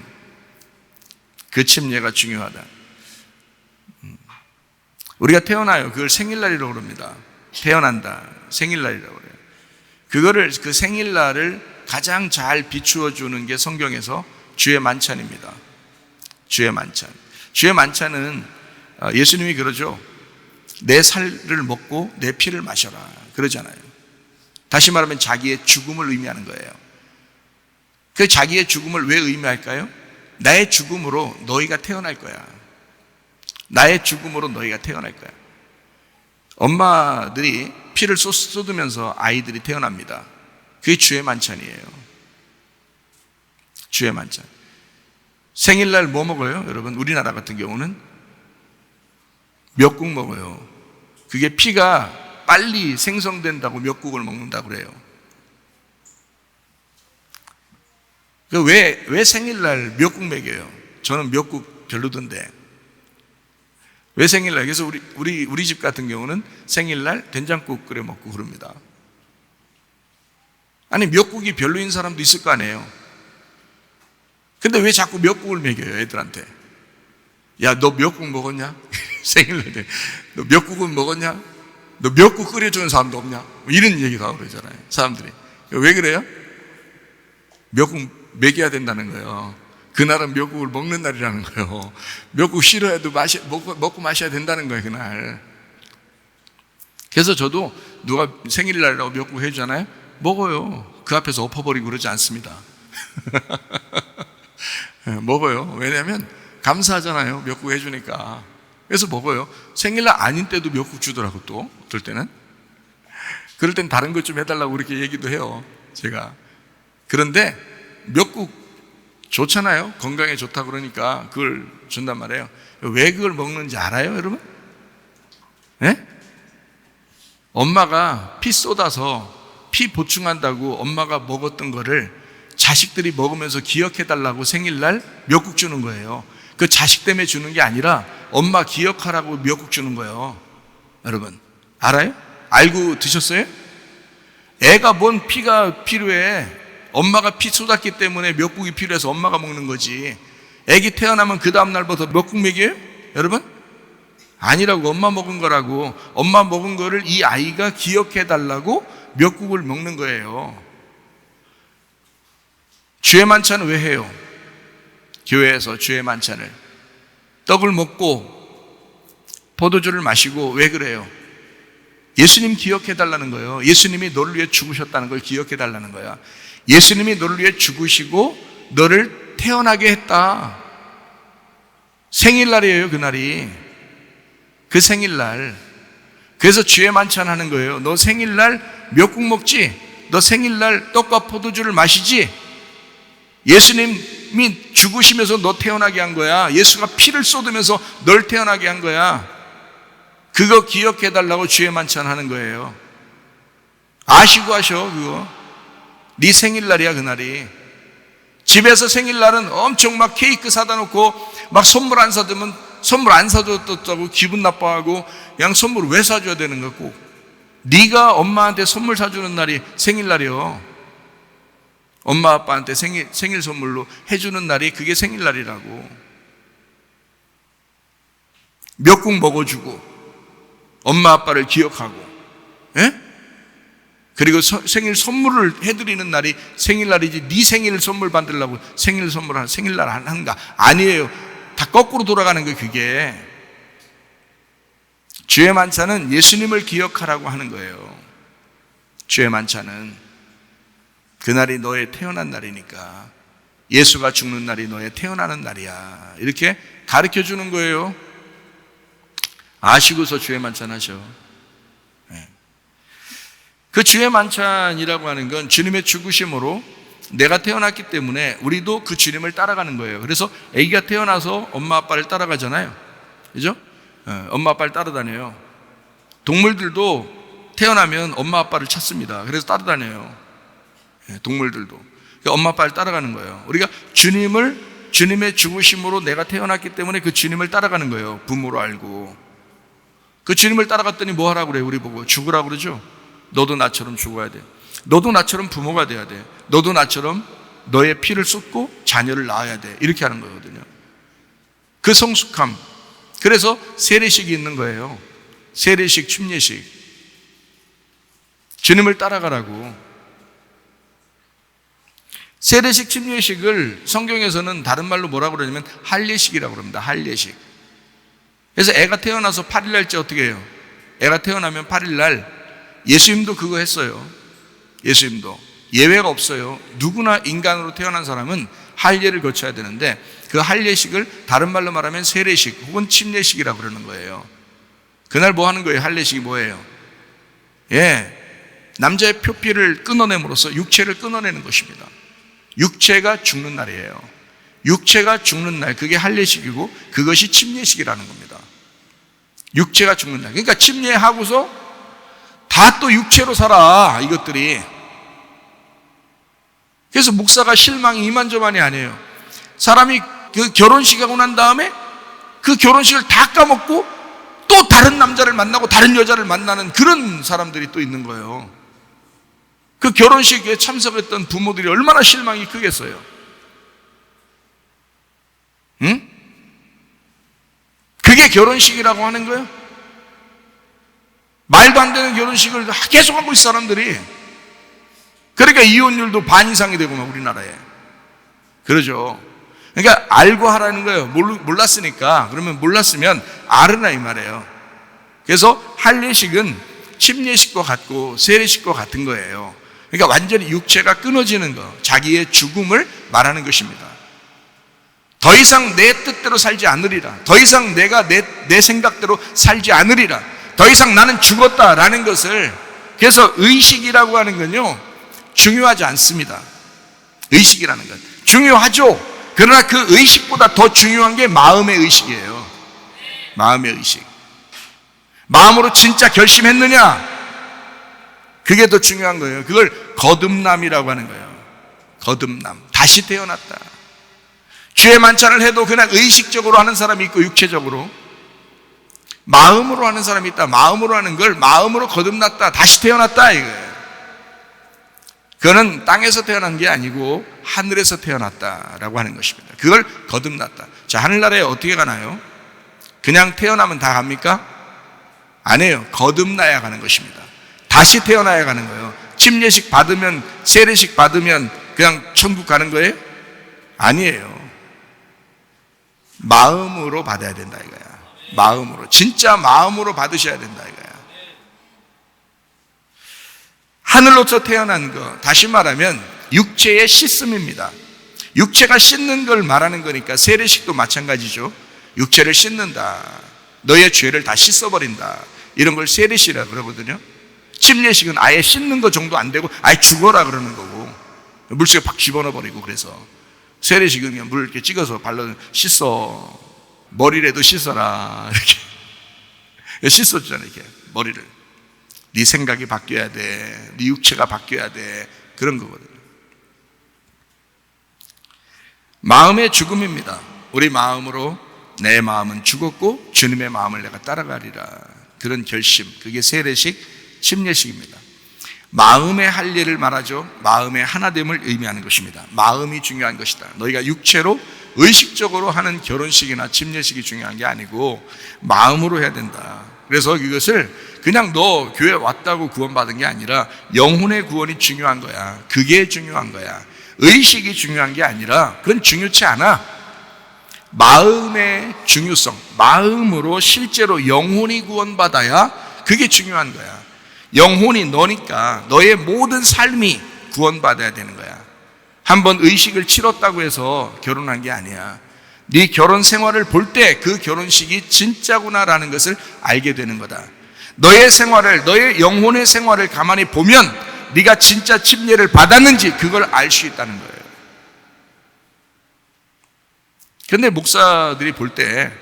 그 침례가 중요하다. 우리가 태어나요. 그걸 생일날이라고 그럽니다. 태어난다. 생일날이라고 그래요. 그 생일날을 가장 잘 비추어 주는 게 성경에서 주의 만찬입니다. 주의 만찬. 주의 만찬은 예수님이 그러죠. 내 살을 먹고 내 피를 마셔라. 그러잖아요. 다시 말하면 자기의 죽음을 의미하는 거예요. 그 자기의 죽음을 왜 의미할까요? 나의 죽음으로 너희가 태어날 거야. 나의 죽음으로 너희가 태어날 거야. 엄마들이 피를 쏟으면서 아이들이 태어납니다. 그게 주의 만찬이에요. 주의 만찬. 생일날 뭐 먹어요? 여러분, 우리나라 같은 경우는 미역국 먹어요. 그게 피가 빨리 생성된다고 미역국을 먹는다고 그래요. 왜 생일날 미역국 먹여요? 저는 미역국 별로던데. 왜 생일날? 그래서 우리 집 같은 경우는 생일날 된장국 끓여 먹고 그럽니다. 아니, 미역국이 별로인 사람도 있을 거 아니에요. 근데 왜 자꾸 미역국을 먹여요, 애들한테? 야, 너 미역국 먹었냐? 생일날 때. 너 미역국은 먹었냐? 너 미역국 끓여주는 사람도 없냐? 뭐 이런 얘기도 하고 그러잖아요, 사람들이. 왜 그래요? 미역국 먹여야 된다는 거예요. 그날은 미역국을 먹는 날이라는 거예요. 미역국 싫어해도 먹고 마셔야 된다는 거예요, 그날. 그래서 저도 누가 생일날이라고 미역국 해주잖아요. 먹어요. 그 앞에서 엎어버리고 그러지 않습니다. 먹어요. 왜냐하면 감사하잖아요, 미역국 해주니까. 그래서 먹어요. 생일날 아닌 때도 미역국 주더라고. 또 어떨 때는 그럴 땐 다른 것 좀 해달라고 그렇게 얘기도 해요, 제가. 그런데 미역국 좋잖아요. 건강에 좋다 그러니까 그걸 준단 말이에요. 왜 그걸 먹는지 알아요, 여러분? 네? 엄마가 피 쏟아서 피 보충한다고 엄마가 먹었던 거를 자식들이 먹으면서 기억해달라고 생일날 미역국 주는 거예요. 그 자식 때문에 주는 게 아니라 엄마 기억하라고 미역국 주는 거예요. 여러분, 알아요? 알고 드셨어요? 애가 뭔 피가 필요해? 엄마가 피 쏟았기 때문에 미역국이 필요해서 엄마가 먹는 거지. 애기 태어나면 그 다음 날부터 미역국 먹여요? 여러분? 아니라고. 엄마 먹은 거라고. 엄마 먹은 거를 이 아이가 기억해달라고 미역국을 먹는 거예요. 주의 만찬은 왜 해요? 교회에서 주의 만찬을 떡을 먹고 포도주를 마시고 왜 그래요? 예수님 기억해달라는 거예요. 예수님이 너를 위해 죽으셨다는 걸 기억해달라는 거야. 예수님이 너를 위해 죽으시고 너를 태어나게 했다. 생일날이에요, 그날이. 그 생일날. 그래서 주의 만찬 하는 거예요. 너 생일날 미역국 먹지? 너 생일날 떡과 포도주를 마시지? 예수님이 죽으시면서 너 태어나게 한 거야. 예수가 피를 쏟으면서 널 태어나게 한 거야. 그거 기억해달라고 주의 만찬 하는 거예요. 아시고 하셔, 그거. 네 생일날이야, 그날이. 집에서 생일날은 엄청 막 케이크 사다 놓고 막 선물 안 사주면 선물 안 사줬다고 기분 나빠하고 그냥 선물 왜 사줘야 되는 거고. 네가 엄마한테 선물 사주는 날이 생일날이요. 엄마 아빠한테 생일 선물로 해주는 날이 그게 생일날이라고. 미역국 먹어주고 엄마 아빠를 기억하고, 예? 그리고 생일 선물을 해드리는 날이 생일날이지. 네 생일 선물 받으려고 생일날 하는가? 아니에요. 다 거꾸로 돌아가는 거예요, 그게. 주의 만찬은 예수님을 기억하라고 하는 거예요. 주의 만찬은 그날이 너의 태어난 날이니까, 예수가 죽는 날이 너의 태어나는 날이야, 이렇게 가르쳐 주는 거예요. 아시고서 주의 만찬 하셔. 그 주의 만찬이라고 하는 건 주님의 죽으심으로 내가 태어났기 때문에 우리도 그 주님을 따라가는 거예요. 그래서 아기가 태어나서 엄마 아빠를 따라가잖아요, 그죠? 엄마 아빠를 따라다녀요. 동물들도 태어나면 엄마 아빠를 찾습니다. 그래서 따라다녀요. 동물들도. 그러니까 엄마 아빠를 따라가는 거예요. 우리가 주님의 죽으심으로 내가 태어났기 때문에 그 주님을 따라가는 거예요. 부모로 알고. 그 주님을 따라갔더니 뭐 하라고 그래요? 우리 보고 죽으라고 그러죠. 너도 나처럼 죽어야 돼. 너도 나처럼 부모가 돼야 돼. 너도 나처럼 너의 피를 쏟고 자녀를 낳아야 돼. 이렇게 하는 거거든요. 그 성숙함. 그래서 세례식이 있는 거예요. 세례식, 침례식. 주님을 따라가라고. 세례식, 침례식을 성경에서는 다른 말로 뭐라고 그러냐면 할례식이라고 그럽니다. 할례식. 그래서 애가 태어나서 8일날째 어떻게 해요? 애가 태어나면 8일날 예수님도 그거 했어요. 예수님도. 예외가 없어요. 누구나 인간으로 태어난 사람은 할례를 거쳐야 되는데 그 할례식을 다른 말로 말하면 세례식 혹은 침례식이라고 그러는 거예요. 그날 뭐 하는 거예요? 할례식이 뭐예요? 남자의 표피를 끊어냄으로써 육체를 끊어내는 것입니다. 육체가 죽는 날이에요. 육체가 죽는 날, 그게 할례식이고 그것이 침례식이라는 겁니다. 육체가 죽는 날. 그러니까 침례하고서 다 또 육체로 살아, 이것들이. 그래서 목사가 실망이 이만저만이 아니에요. 사람이 그 결혼식하고 난 다음에 그 결혼식을 다 까먹고 또 다른 남자를 만나고 다른 여자를 만나는 그런 사람들이 또 있는 거예요. 그 결혼식에 참석했던 부모들이 얼마나 실망이 크겠어요. 응? 그게 결혼식이라고 하는 거예요? 말도 안 되는 결혼식을 계속 하고 있어, 사람들이. 그러니까 이혼율도 반 이상이 되고 막 우리나라에. 그러죠. 그러니까 알고 하라는 거예요. 몰랐으니까. 그러면 몰랐으면 알으라 이 말이에요. 그래서 할례식은 침례식과 같고 세례식과 같은 거예요. 그러니까 완전히 육체가 끊어지는 거, 자기의 죽음을 말하는 것입니다. 더 이상 내 뜻대로 살지 않으리라. 더 이상 내가 내 생각대로 살지 않으리라. 더 이상 나는 죽었다라는 것을. 그래서 의식이라고 하는 건요, 중요하지 않습니다. 의식이라는 건 중요하죠. 그러나 그 의식보다 더 중요한 게 마음의 의식이에요. 마음의 의식. 마음으로 진짜 결심했느냐? 그게 더 중요한 거예요. 그걸 거듭남이라고 하는 거예요. 거듭남. 다시 태어났다. 주의 만찬을 해도 그냥 의식적으로 하는 사람이 있고 육체적으로, 마음으로 하는 사람이 있다. 마음으로 하는 걸 마음으로 거듭났다, 다시 태어났다 이거예요. 그거는 땅에서 태어난 게 아니고 하늘에서 태어났다라고 하는 것입니다. 그걸 거듭났다. 자, 하늘나라에 어떻게 가나요? 그냥 태어나면 다 갑니까? 아니에요. 거듭나야 가는 것입니다. 다시 태어나야 가는 거예요. 침례식 받으면, 세례식 받으면 그냥 천국 가는 거예요? 아니에요. 마음으로 받아야 된다 이거야. 마음으로, 진짜 마음으로 받으셔야 된다 이거야. 하늘로서 태어난 거, 다시 말하면 육체의 씻음입니다. 육체가 씻는 걸 말하는 거니까 세례식도 마찬가지죠. 육체를 씻는다. 너의 죄를 다 씻어버린다. 이런 걸 세례식이라고 그러거든요. 침례식은 아예 씻는 거 정도 안 되고 아예 죽어라 그러는 거고, 물속에 팍 집어넣어버리고. 그래서 세례식은 그냥 물 이렇게 찍어서 발로 씻어. 머리라도 씻어라. 이렇게 씻었잖아요. 이렇게 머리를. 네 생각이 바뀌어야 돼. 네 육체가 바뀌어야 돼. 그런 거거든요. 마음의 죽음입니다. 우리 마음으로 내 마음은 죽었고 주님의 마음을 내가 따라가리라. 그런 결심. 그게 세례식, 침례식입니다. 마음의 할례를 말하죠. 마음의 하나됨을 의미하는 것입니다. 마음이 중요한 것이다. 너희가 육체로 의식적으로 하는 결혼식이나 침례식이 중요한 게 아니고 마음으로 해야 된다. 그래서 이것을 그냥 너 교회 왔다고 구원받은 게 아니라 영혼의 구원이 중요한 거야. 그게 중요한 거야. 의식이 중요한 게 아니라 그건 중요치 않아. 마음의 중요성, 마음으로 실제로 영혼이 구원받아야 그게 중요한 거야. 영혼이 너니까 너의 모든 삶이 구원받아야 되는 거야. 한번 의식을 치렀다고 해서 결혼한 게 아니야. 네 결혼 생활을 볼 때 그 결혼식이 진짜구나라는 것을 알게 되는 거다. 너의 생활을, 너의 영혼의 생활을 가만히 보면 네가 진짜 침례를 받았는지 그걸 알 수 있다는 거예요. 그런데 목사들이 볼 때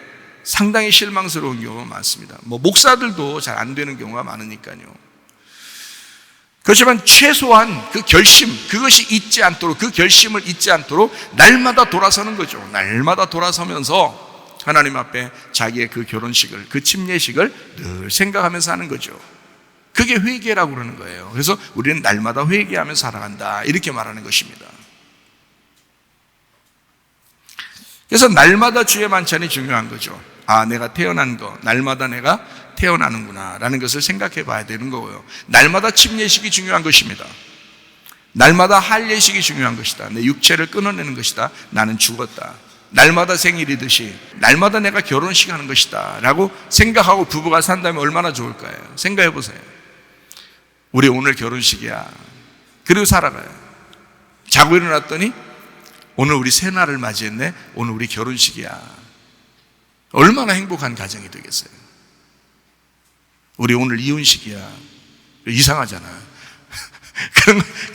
상당히 실망스러운 경우가 많습니다. 목사들도 잘 안 되는 경우가 많으니까요. 그렇지만 최소한 그 결심, 그것이 잊지 않도록, 그 결심을 잊지 않도록 날마다 돌아서는 거죠. 날마다 돌아서면서 하나님 앞에 자기의 그 결혼식을, 그 침례식을 늘 생각하면서 하는 거죠. 그게 회개라고 그러는 거예요. 그래서 우리는 날마다 회개하면서 살아간다, 이렇게 말하는 것입니다. 그래서 날마다 주의 만찬이 중요한 거죠. 아, 내가 태어난 거, 날마다 내가 태어나는구나 라는 것을 생각해 봐야 되는 거고요. 날마다 침례식이 중요한 것입니다. 날마다 할례식이 중요한 것이다. 내 육체를 끊어내는 것이다. 나는 죽었다. 날마다 생일이듯이 날마다 내가 결혼식 하는 것이다 라고 생각하고 부부가 산다면 얼마나 좋을까요? 생각해 보세요. 우리 오늘 결혼식이야. 그리고 살아가요. 자고 일어났더니 오늘 우리 새날을 맞이했네. 오늘 우리 결혼식이야. 얼마나 행복한 가정이 되겠어요. 우리 오늘 이혼식이야. 이상하잖아요.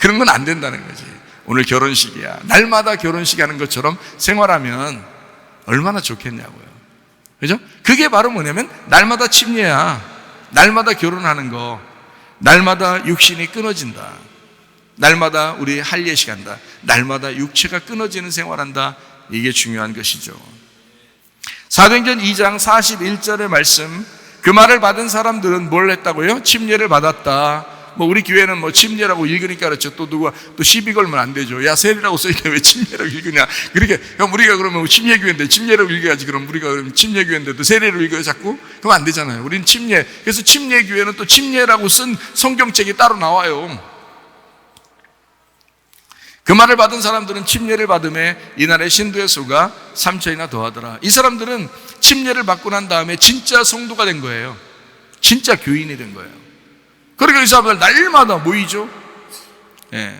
그런 건 안 된다는 거지. 오늘 결혼식이야. 날마다 결혼식 하는 것처럼 생활하면 얼마나 좋겠냐고요. 그죠? 그게 바로 뭐냐면 날마다 침례야. 날마다 결혼하는 거. 날마다 육신이 끊어진다. 날마다 우리 할례식 한다. 날마다 육체가 끊어지는 생활한다. 이게 중요한 것이죠. 사도행전 2장 41절의 말씀, 그 말을 받은 사람들은 뭘 했다고요? 침례를 받았다. 뭐 우리 교회는 뭐 침례라고 읽으니까 그렇죠. 또 누가 또 시비 걸면 안 되죠. 야, 세례라고 써있는데 왜 침례라고 읽으냐. 그렇게 그럼 우리가 그러면 침례교회인데 침례라고 읽어야지. 그럼 우리가 그러면 침례교회인데도 세례로 읽어요 자꾸? 그럼 안 되잖아요. 우리는 침례. 그래서 침례교회는 또 침례라고 쓴 성경책이 따로 나와요. 그 말을 받은 사람들은 침례를 받음에 이날의 신도의 수가 3천이나 더하더라. 이 사람들은 침례를 받고 난 다음에 진짜 성도가 된 거예요. 진짜 교인이 된 거예요. 그러니까 이 사람들 날마다 모이죠. 예.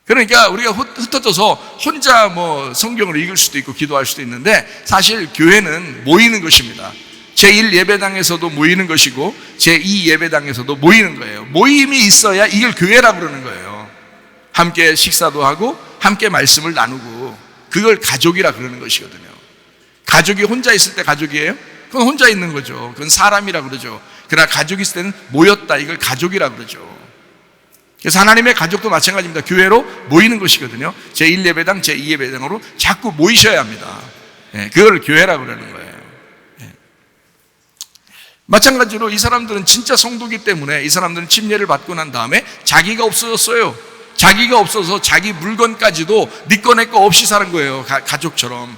그러니까 우리가 흩어져서 혼자 뭐 성경을 읽을 수도 있고 기도할 수도 있는데 사실 교회는 모이는 것입니다. 제1 예배당에서도 모이는 것이고 제2 예배당에서도 모이는 거예요. 모임이 있어야 이걸 교회라고 그러는 거예요. 함께 식사도 하고 함께 말씀을 나누고 그걸 가족이라 그러는 것이거든요. 가족이 혼자 있을 때 가족이에요? 그건 혼자 있는 거죠. 그건 사람이라 그러죠. 그러나 가족이 있을 때는 모였다. 이걸 가족이라 그러죠. 그래서 하나님의 가족도 마찬가지입니다. 교회로 모이는 것이거든요. 제1예배당, 제2예배당으로 자꾸 모이셔야 합니다. 그걸 교회라 그러는 거예요. 마찬가지로 이 사람들은 진짜 성도기 때문에 이 사람들은 침례를 받고 난 다음에 자기가 없어졌어요. 자기가 없어서 자기 물건까지도 네 거 내 거 없이 사는 거예요. 가족처럼.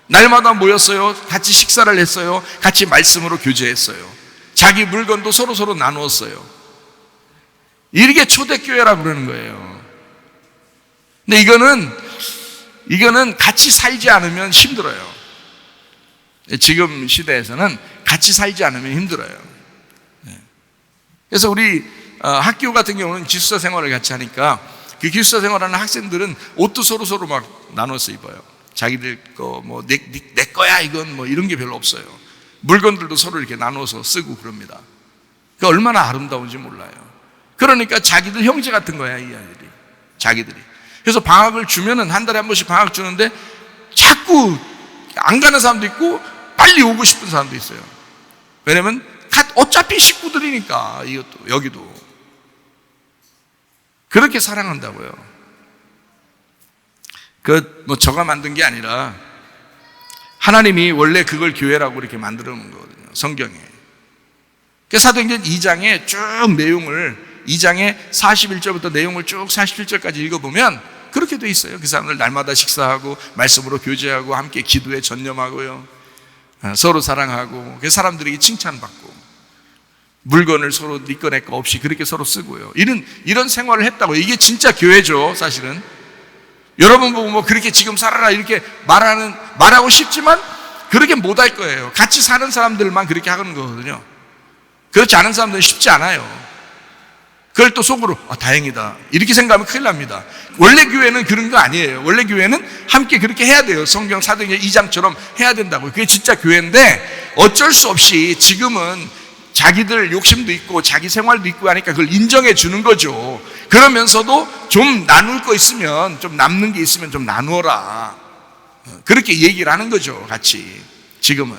날마다 모였어요. 같이 식사를 했어요. 같이 말씀으로 교제했어요. 자기 물건도 서로 나누었어요. 이게 초대교회라고 그러는 거예요. 근데 이거는 같이 살지 않으면 힘들어요. 지금 시대에서는 같이 살지 않으면 힘들어요. 그래서 우리 학교 같은 경우는 기숙사 생활을 같이 하니까 그 기숙사 생활하는 학생들은 옷도 서로 막 나눠서 입어요. 자기들 거 뭐 내 거야 이건 뭐 이런 게 별로 없어요. 물건들도 서로 이렇게 나눠서 쓰고 그럽니다. 그러니까 얼마나 아름다운지 몰라요. 그러니까 자기들 형제 같은 거야 이 아이들이. 자기들이. 그래서 방학을 주면은 한 달에 한 번씩 방학 주는데 자꾸 안 가는 사람도 있고 빨리 오고 싶은 사람도 있어요. 왜냐면 어차피 식구들이니까 이것도 여기도 그렇게 사랑한다고요. 뭐 저가 만든 게 아니라 하나님이 원래 그걸 교회라고 이렇게 만들어 놓은 거거든요. 성경에. 사도행전 2장에 쭉 내용을 2장에 41절부터 내용을 쭉 47절까지 읽어보면 그렇게 돼 있어요. 그 사람들 날마다 식사하고 말씀으로 교제하고 함께 기도에 전념하고요. 서로 사랑하고 그 사람들에게 칭찬받고 물건을 서로 네 거 내 거 없이 그렇게 서로 쓰고요. 이런 생활을 했다고. 이게 진짜 교회죠, 사실은. 여러분 보고 뭐 그렇게 지금 살아라 이렇게 말하고 싶지만 그렇게 못할 거예요. 같이 사는 사람들만 그렇게 하는 거거든요. 그렇지 않은 사람들은 쉽지 않아요. 그걸 또 속으로 다행이다 이렇게 생각하면 큰일 납니다. 원래 교회는 그런 거 아니에요. 원래 교회는 함께 그렇게 해야 돼요. 성경 사도행전 2장처럼 해야 된다고요. 그게 진짜 교회인데 어쩔 수 없이 지금은 자기들 욕심도 있고 자기 생활도 있고 하니까 그걸 인정해 주는 거죠. 그러면서도 좀 나눌 거 있으면, 좀 남는 게 있으면 좀 나누어라, 그렇게 얘기를 하는 거죠. 같이 지금은.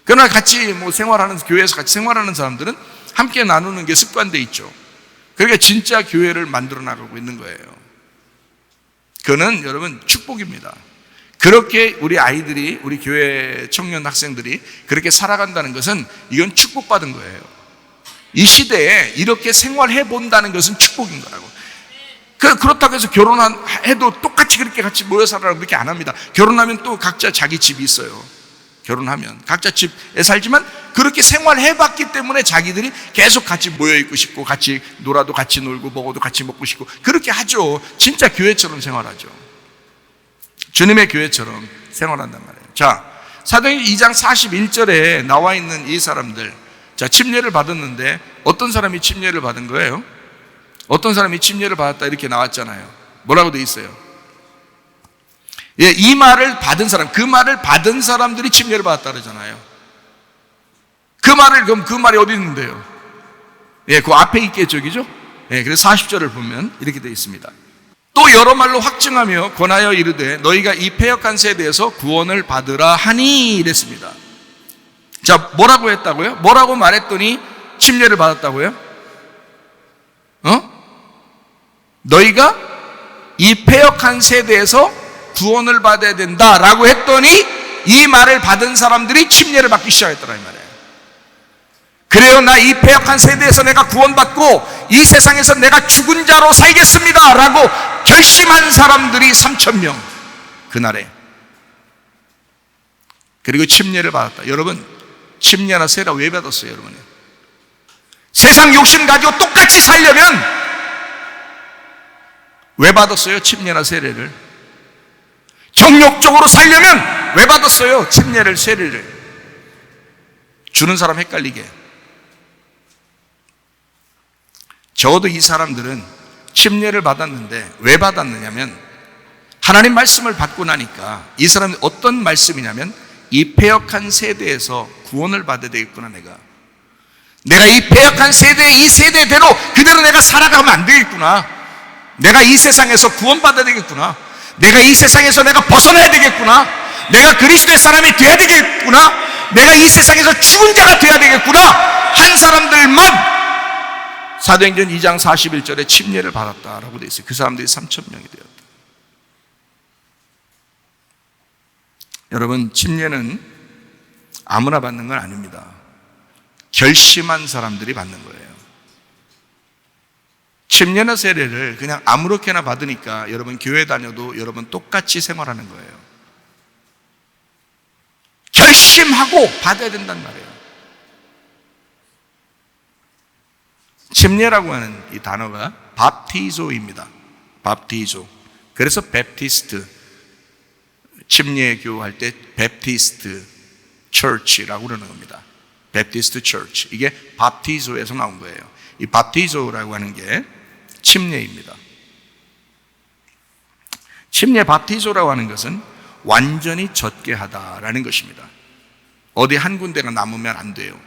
그러나 같이 뭐 생활하는, 교회에서 같이 생활하는 사람들은 함께 나누는 게 습관돼 있죠. 그러니까 진짜 교회를 만들어 나가고 있는 거예요. 그거는 여러분 축복입니다. 그렇게 우리 아이들이, 우리 교회 청년 학생들이 그렇게 살아간다는 것은 이건 축복받은 거예요. 이 시대에 이렇게 생활해 본다는 것은 축복인 거라고. 그렇다고 해서 결혼해도 똑같이 그렇게 같이 모여 살아라고 그렇게 안 합니다. 결혼하면 또 각자 자기 집이 있어요. 결혼하면 각자 집에 살지만 그렇게 생활해 봤기 때문에 자기들이 계속 같이 모여 있고 싶고, 같이 놀아도 같이 놀고, 먹어도 같이 먹고 싶고, 그렇게 하죠. 진짜 교회처럼 생활하죠. 주님의 교회처럼 생활한단 말이에요. 자, 사도행전 2장 41절에 나와 있는 이 사람들, 자, 침례를 받았는데 어떤 사람이 침례를 받은 거예요? 어떤 사람이 침례를 받았다 이렇게 나왔잖아요. 뭐라고 돼 있어요? 예, 이 말을 받은 사람, 그 말을 받은 사람들이 침례를 받았다 그러잖아요. 그럼 그 말이 어디 있는데요? 예, 그 앞에 있겠죠, 그죠? 예, 그래서 40절을 보면 이렇게 돼 있습니다. 또 여러 말로 확증하며 권하여 이르되 너희가 이 패역한 세대에서 구원을 받으라 하니 이랬습니다. 자, 뭐라고 했다고요? 뭐라고 말했더니 침례를 받았다고요? 너희가 이 패역한 세대에서 구원을 받아야 된다라고 했더니 이 말을 받은 사람들이 침례를 받기 시작했더라 이 말이에요. 그래요, 나 이 패역한 세대에서 내가 구원받고 이 세상에서 내가 죽은 자로 살겠습니다 라고 결심한 사람들이 3,000명 그날에. 그리고 침례를 받았다. 여러분, 침례나 세례 왜 받았어요? 여러분, 세상 욕심 가지고 똑같이 살려면 왜 받았어요? 침례나 세례를. 정욕적으로 살려면 왜 받았어요? 침례를, 세례를. 주는 사람 헷갈리게. 적어도 이 사람들은 침례를 받았는데 왜 받았느냐면 하나님 말씀을 받고 나니까 이 사람이 어떤 말씀이냐면 이 패역한 세대에서 구원을 받아야 되겠구나. 내가 이 패역한 세대, 이 세대대로 그대로 내가 살아가면 안 되겠구나. 내가 이 세상에서 구원받아야 되겠구나. 내가 이 세상에서 내가 벗어나야 되겠구나. 내가 그리스도의 사람이 돼야 되겠구나. 내가 이 세상에서 죽은 자가 돼야 되겠구나 한 사람들만 사도행전 2장 41절에 침례를 받았다라고 되어 있어요. 그 사람들이 3,000명이 되었다. 여러분, 침례는 아무나 받는 건 아닙니다. 결심한 사람들이 받는 거예요. 침례나 세례를 그냥 아무렇게나 받으니까 여러분 교회 다녀도 여러분 똑같이 생활하는 거예요. 결심하고 받아야 된단 말이에요. 침례라고 하는 이 단어가 밥티조입니다. 밥티조. 그래서 베프티스트, 침례교 할 때 베프티스트 처치라고 그러는 겁니다. 베프티스트 처치. 이게 밥티조에서 나온 거예요. 이 밥티조라고 하는 게 침례입니다. 침례 밥티조라고 하는 것은 완전히 젖게 하다라는 것입니다. 어디 한 군데가 남으면 안 돼요.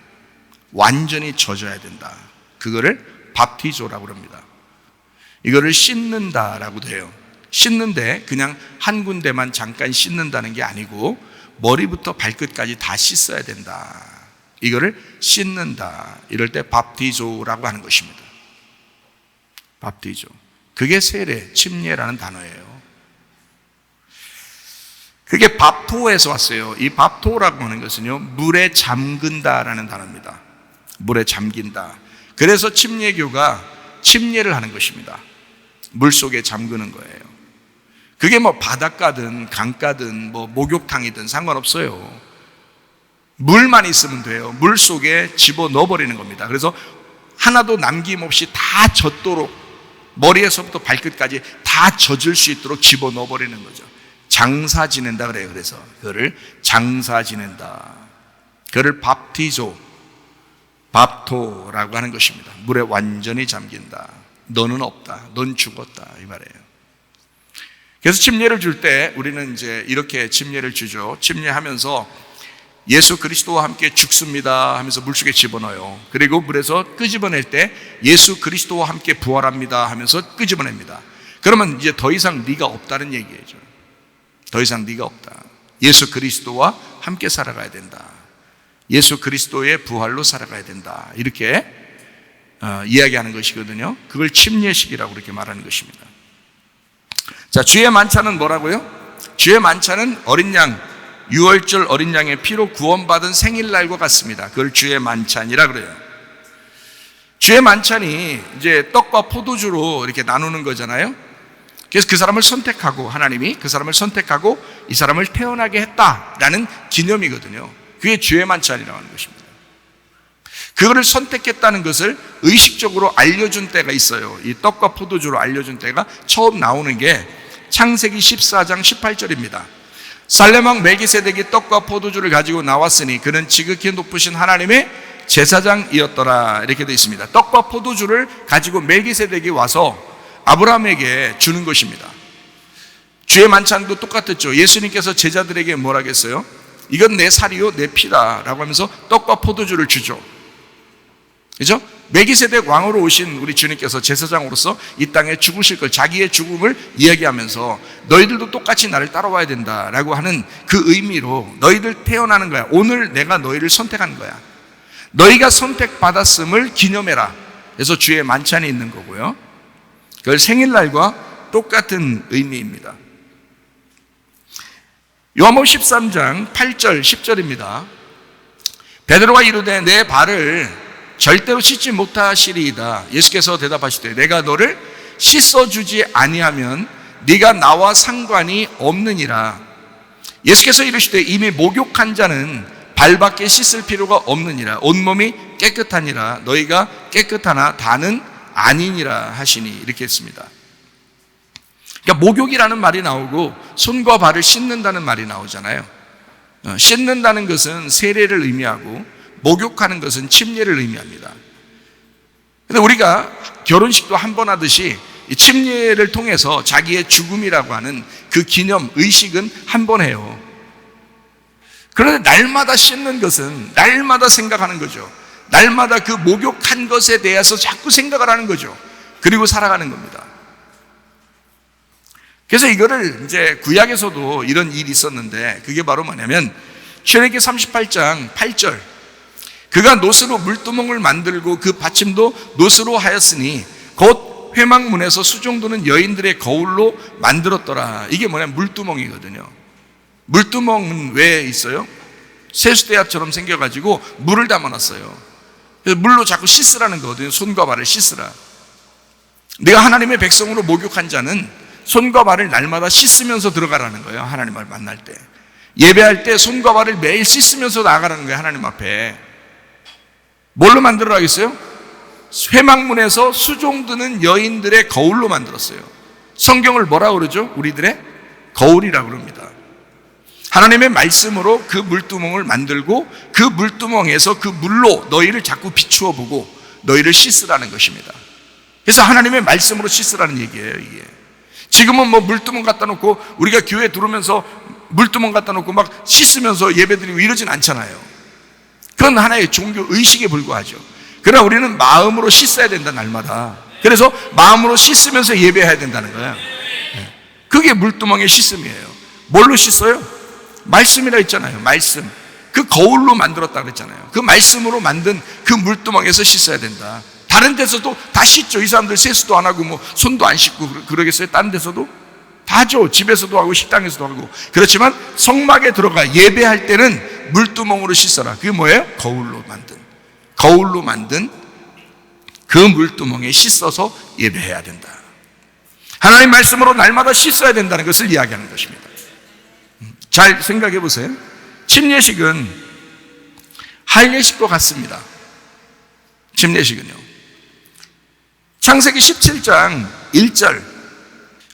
완전히 젖어야 된다. 그거를 밥티조라고 합니다. 이거를 씻는다라고도 해요. 씻는데 그냥 한 군데만 잠깐 씻는다는 게 아니고 머리부터 발끝까지 다 씻어야 된다. 이거를 씻는다. 이럴 때 밥티조라고 하는 것입니다. 밥티조. 그게 세례, 침례라는 단어예요. 그게 밥토에서 왔어요. 이 밥토라고 하는 것은요, 물에 잠근다라는 단어입니다. 물에 잠긴다. 그래서 침례교가 침례를 하는 것입니다. 물 속에 잠그는 거예요. 그게 뭐 바닷가든 강가든 뭐 목욕탕이든 상관없어요. 물만 있으면 돼요. 물 속에 집어넣어 버리는 겁니다. 그래서 하나도 남김없이 다 젖도록 머리에서부터 발끝까지 다 젖을 수 있도록 집어넣어 버리는 거죠. 장사 지낸다 그래요. 그래서 그거를 장사 지낸다. 그거를 밥티조, 밥토라고 하는 것입니다. 물에 완전히 잠긴다. 너는 없다. 넌 죽었다. 이 말이에요. 그래서 침례를 줄 때 우리는 이제 이렇게 침례를 주죠. 침례하면서 예수 그리스도와 함께 죽습니다 하면서 물속에 집어넣어요. 그리고 물에서 끄집어낼 때 예수 그리스도와 함께 부활합니다 하면서 끄집어냅니다. 그러면 이제 더 이상 네가 없다는 얘기죠. 더 이상 네가 없다. 예수 그리스도와 함께 살아가야 된다. 예수 그리스도의 부활로 살아가야 된다. 이렇게 이야기하는 것이거든요. 그걸 침례식이라고 그렇게 말하는 것입니다. 자, 주의 만찬은 뭐라고요? 주의 만찬은 어린 양, 유월절 어린 양의 피로 구원받은 생일날과 같습니다. 그걸 주의 만찬이라 그래요. 주의 만찬이 이제 떡과 포도주로 이렇게 나누는 거잖아요. 그래서 그 사람을 선택하고, 하나님이 그 사람을 선택하고 이 사람을 태어나게 했다라는 기념이거든요. 그게 주의 만찬이라고 하는 것입니다. 그거를 선택했다는 것을 의식적으로 알려준 때가 있어요. 이 떡과 포도주로 알려준 때가 처음 나오는 게 창세기 14장 18절입니다. 살렘왕 멜기세덱이 떡과 포도주를 가지고 나왔으니 그는 지극히 높으신 하나님의 제사장이었더라, 이렇게 되어 있습니다. 떡과 포도주를 가지고 멜기세덱이 와서 아브라함에게 주는 것입니다. 주의 만찬도 똑같았죠. 예수님께서 제자들에게 뭐라고 했어요? 이건 내 살이요 내 피다 라고 하면서 떡과 포도주를 주죠. 그죠? 멜기세덱 왕으로 오신 우리 주님께서 제사장으로서 이 땅에 죽으실 걸, 자기의 죽음을 이야기하면서 너희들도 똑같이 나를 따라와야 된다라고 하는 그 의미로 너희들 태어나는 거야. 오늘 내가 너희를 선택한 거야. 너희가 선택받았음을 기념해라. 그래서 주의 만찬이 있는 거고요. 그걸 생일날과 똑같은 의미입니다. 요한복음 13장 8절 10절입니다. 베드로가 이르되 내 발을 절대로 씻지 못하시리이다. 예수께서 대답하시되 내가 너를 씻어주지 아니하면 네가 나와 상관이 없느니라. 예수께서 이르시되 이미 목욕한 자는 발밖에 씻을 필요가 없느니라. 온몸이 깨끗하니라. 너희가 깨끗하나 다는 아니니라 하시니, 이렇게 했습니다. 그러니까 목욕이라는 말이 나오고 손과 발을 씻는다는 말이 나오잖아요. 씻는다는 것은 세례를 의미하고 목욕하는 것은 침례를 의미합니다. 그런데 우리가 결혼식도 한 번 하듯이 이 침례를 통해서 자기의 죽음이라고 하는 그 기념 의식은 한 번 해요. 그런데 날마다 씻는 것은 날마다 생각하는 거죠. 날마다 그 목욕한 것에 대해서 자꾸 생각을 하는 거죠. 그리고 살아가는 겁니다. 그래서 이거를 이제 구약에서도 이런 일이 있었는데, 그게 바로 뭐냐면 출애굽기 38장 8절, 그가 노스로 물두멍을 만들고 그 받침도 노스로 하였으니 곧 회막문에서 수종드는 여인들의 거울로 만들었더라. 이게 뭐냐면 물두멍이거든요. 물두멍은 왜 있어요? 세수대야처럼 생겨가지고 물을 담아놨어요. 그래서 물로 자꾸 씻으라는 거거든요. 손과 발을 씻으라. 내가 하나님의 백성으로 목욕한 자는 손과 발을 날마다 씻으면서 들어가라는 거예요. 하나님을 만날 때, 예배할 때 손과 발을 매일 씻으면서 나가라는 거예요. 하나님 앞에. 뭘로 만들어 하겠어요? 회막문에서 수종드는 여인들의 거울로 만들었어요. 성경을 뭐라고 그러죠? 우리들의 거울이라고 그럽니다. 하나님의 말씀으로 그 물두멍을 만들고 그 물두멍에서 그 물로 너희를 자꾸 비추어 보고 너희를 씻으라는 것입니다. 그래서 하나님의 말씀으로 씻으라는 얘기예요, 이게. 지금은 뭐 물두멍 갖다 놓고 우리가 교회 들어오면서 물두멍 갖다 놓고 막 씻으면서 예배드리고 이러진 않잖아요. 그건 하나의 종교 의식에 불과하죠. 그러나 우리는 마음으로 씻어야 된다, 날마다. 그래서 마음으로 씻으면서 예배해야 된다는 거예요. 그게 물두멍의 씻음이에요. 뭘로 씻어요? 말씀이라 했잖아요. 말씀. 그 거울로 만들었다 그랬잖아요. 그 말씀으로 만든 그 물두멍에서 씻어야 된다. 다른 데서도 다 씻죠. 이 사람들 세수도 안 하고 뭐 손도 안 씻고 그러겠어요? 다른 데서도? 다 하죠. 집에서도 하고 식당에서도 하고. 그렇지만 성막에 들어가 예배할 때는 물두멍으로 씻어라. 그게 뭐예요? 거울로 만든 그 물두멍에 씻어서 예배해야 된다. 하나님 말씀으로 날마다 씻어야 된다는 것을 이야기하는 것입니다. 잘 생각해 보세요. 침례식은 할례식과 같습니다. 침례식은요. 창세기 17장 1절,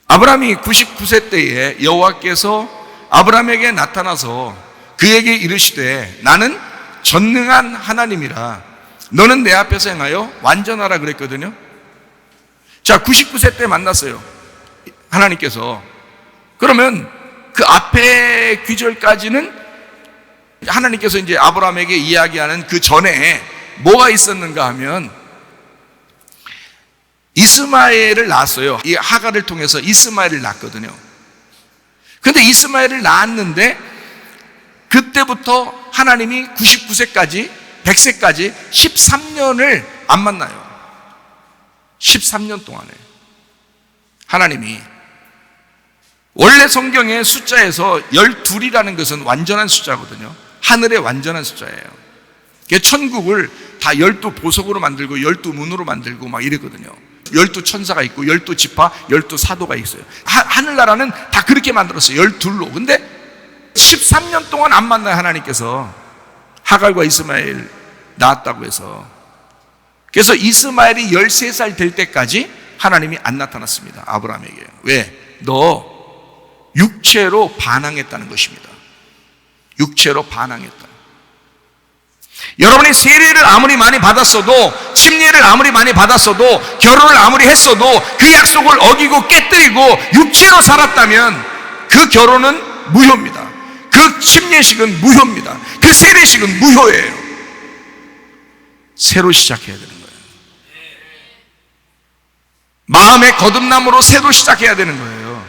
아브라함이 99세 때에 여호와께서 아브라함에게 나타나서 그에게 이르시되 나는 전능한 하나님이라 너는 내 앞에서 행하여 완전하라 그랬거든요. 자, 99세 때 만났어요, 하나님께서. 그러면 그 앞에 귀절까지는 하나님께서 이제 아브라함에게 이야기하는 그 전에 뭐가 있었는가 하면 이스마엘을 낳았어요. 이 하갈을 통해서 이스마엘을 낳았거든요. 그런데 이스마엘을 낳았는데 그때부터 하나님이 99세까지 100세까지 13년을 안 만나요. 13년 동안에 하나님이, 원래 성경의 숫자에서 12이라는 것은 완전한 숫자거든요. 하늘의 완전한 숫자예요. 천국을 다 12보석으로 만들고 12문으로 만들고 막 이랬거든요. 12천사가 있고 12지파 12사도가 있어요. 하늘나라는 다 그렇게 만들었어요. 12로. 근데 13년 동안 안 만나요. 하나님께서 하갈과 이스마엘 낳았다고 해서. 그래서 이스마엘이 13살 될 때까지 하나님이 안 나타났습니다. 아브라함에게. 왜? 너 육체로 반항했다는 것입니다. 육체로 반항했다. 여러분이 세례를 아무리 많이 받았어도, 침례를 아무리 많이 받았어도, 결혼을 아무리 했어도 그 약속을 어기고 깨뜨리고 육체로 살았다면 그 결혼은 무효입니다. 그 침례식은 무효입니다. 그 세례식은 무효예요. 새로 시작해야 되는 거예요. 마음의 거듭남으로 새로 시작해야 되는 거예요.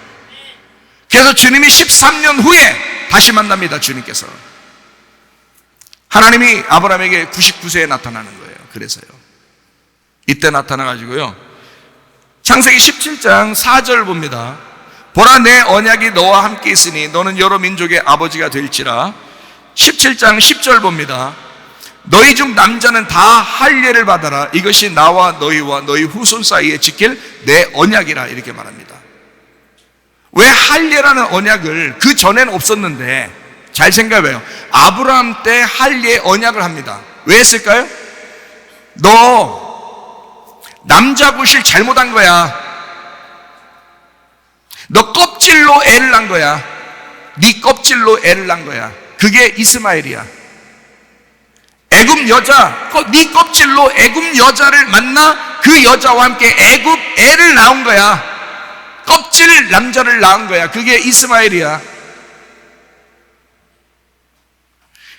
그래서 주님이 13년 후에 다시 만납니다. 주님께서 하나님이 아브라함에게 99세에 나타나는 거예요. 그래서요, 이때 나타나가지고요, 창세기 17장 4절 봅니다. 보라, 내 언약이 너와 함께 있으니 너는 여러 민족의 아버지가 될지라. 17장 10절 봅니다. 너희 중 남자는 다 할례를 받아라. 이것이 나와 너희와 너희 후손 사이에 지킬 내 언약이라. 이렇게 말합니다. 왜 할례라는 언약을, 그 전에는 없었는데, 잘 생각해봐요. 아브라함 때 할례 언약을 합니다. 왜 했을까요? 너 남자 구실 잘못한 거야. 너 껍질로 애를 낳은 거야. 네 껍질로 애를 낳은 거야. 그게 이스마엘이야. 애굽 여자, 네 껍질로 애굽 여자를 만나 그 여자와 함께 애굽 애를 낳은 거야. 껍질 남자를 낳은 거야. 그게 이스마엘이야.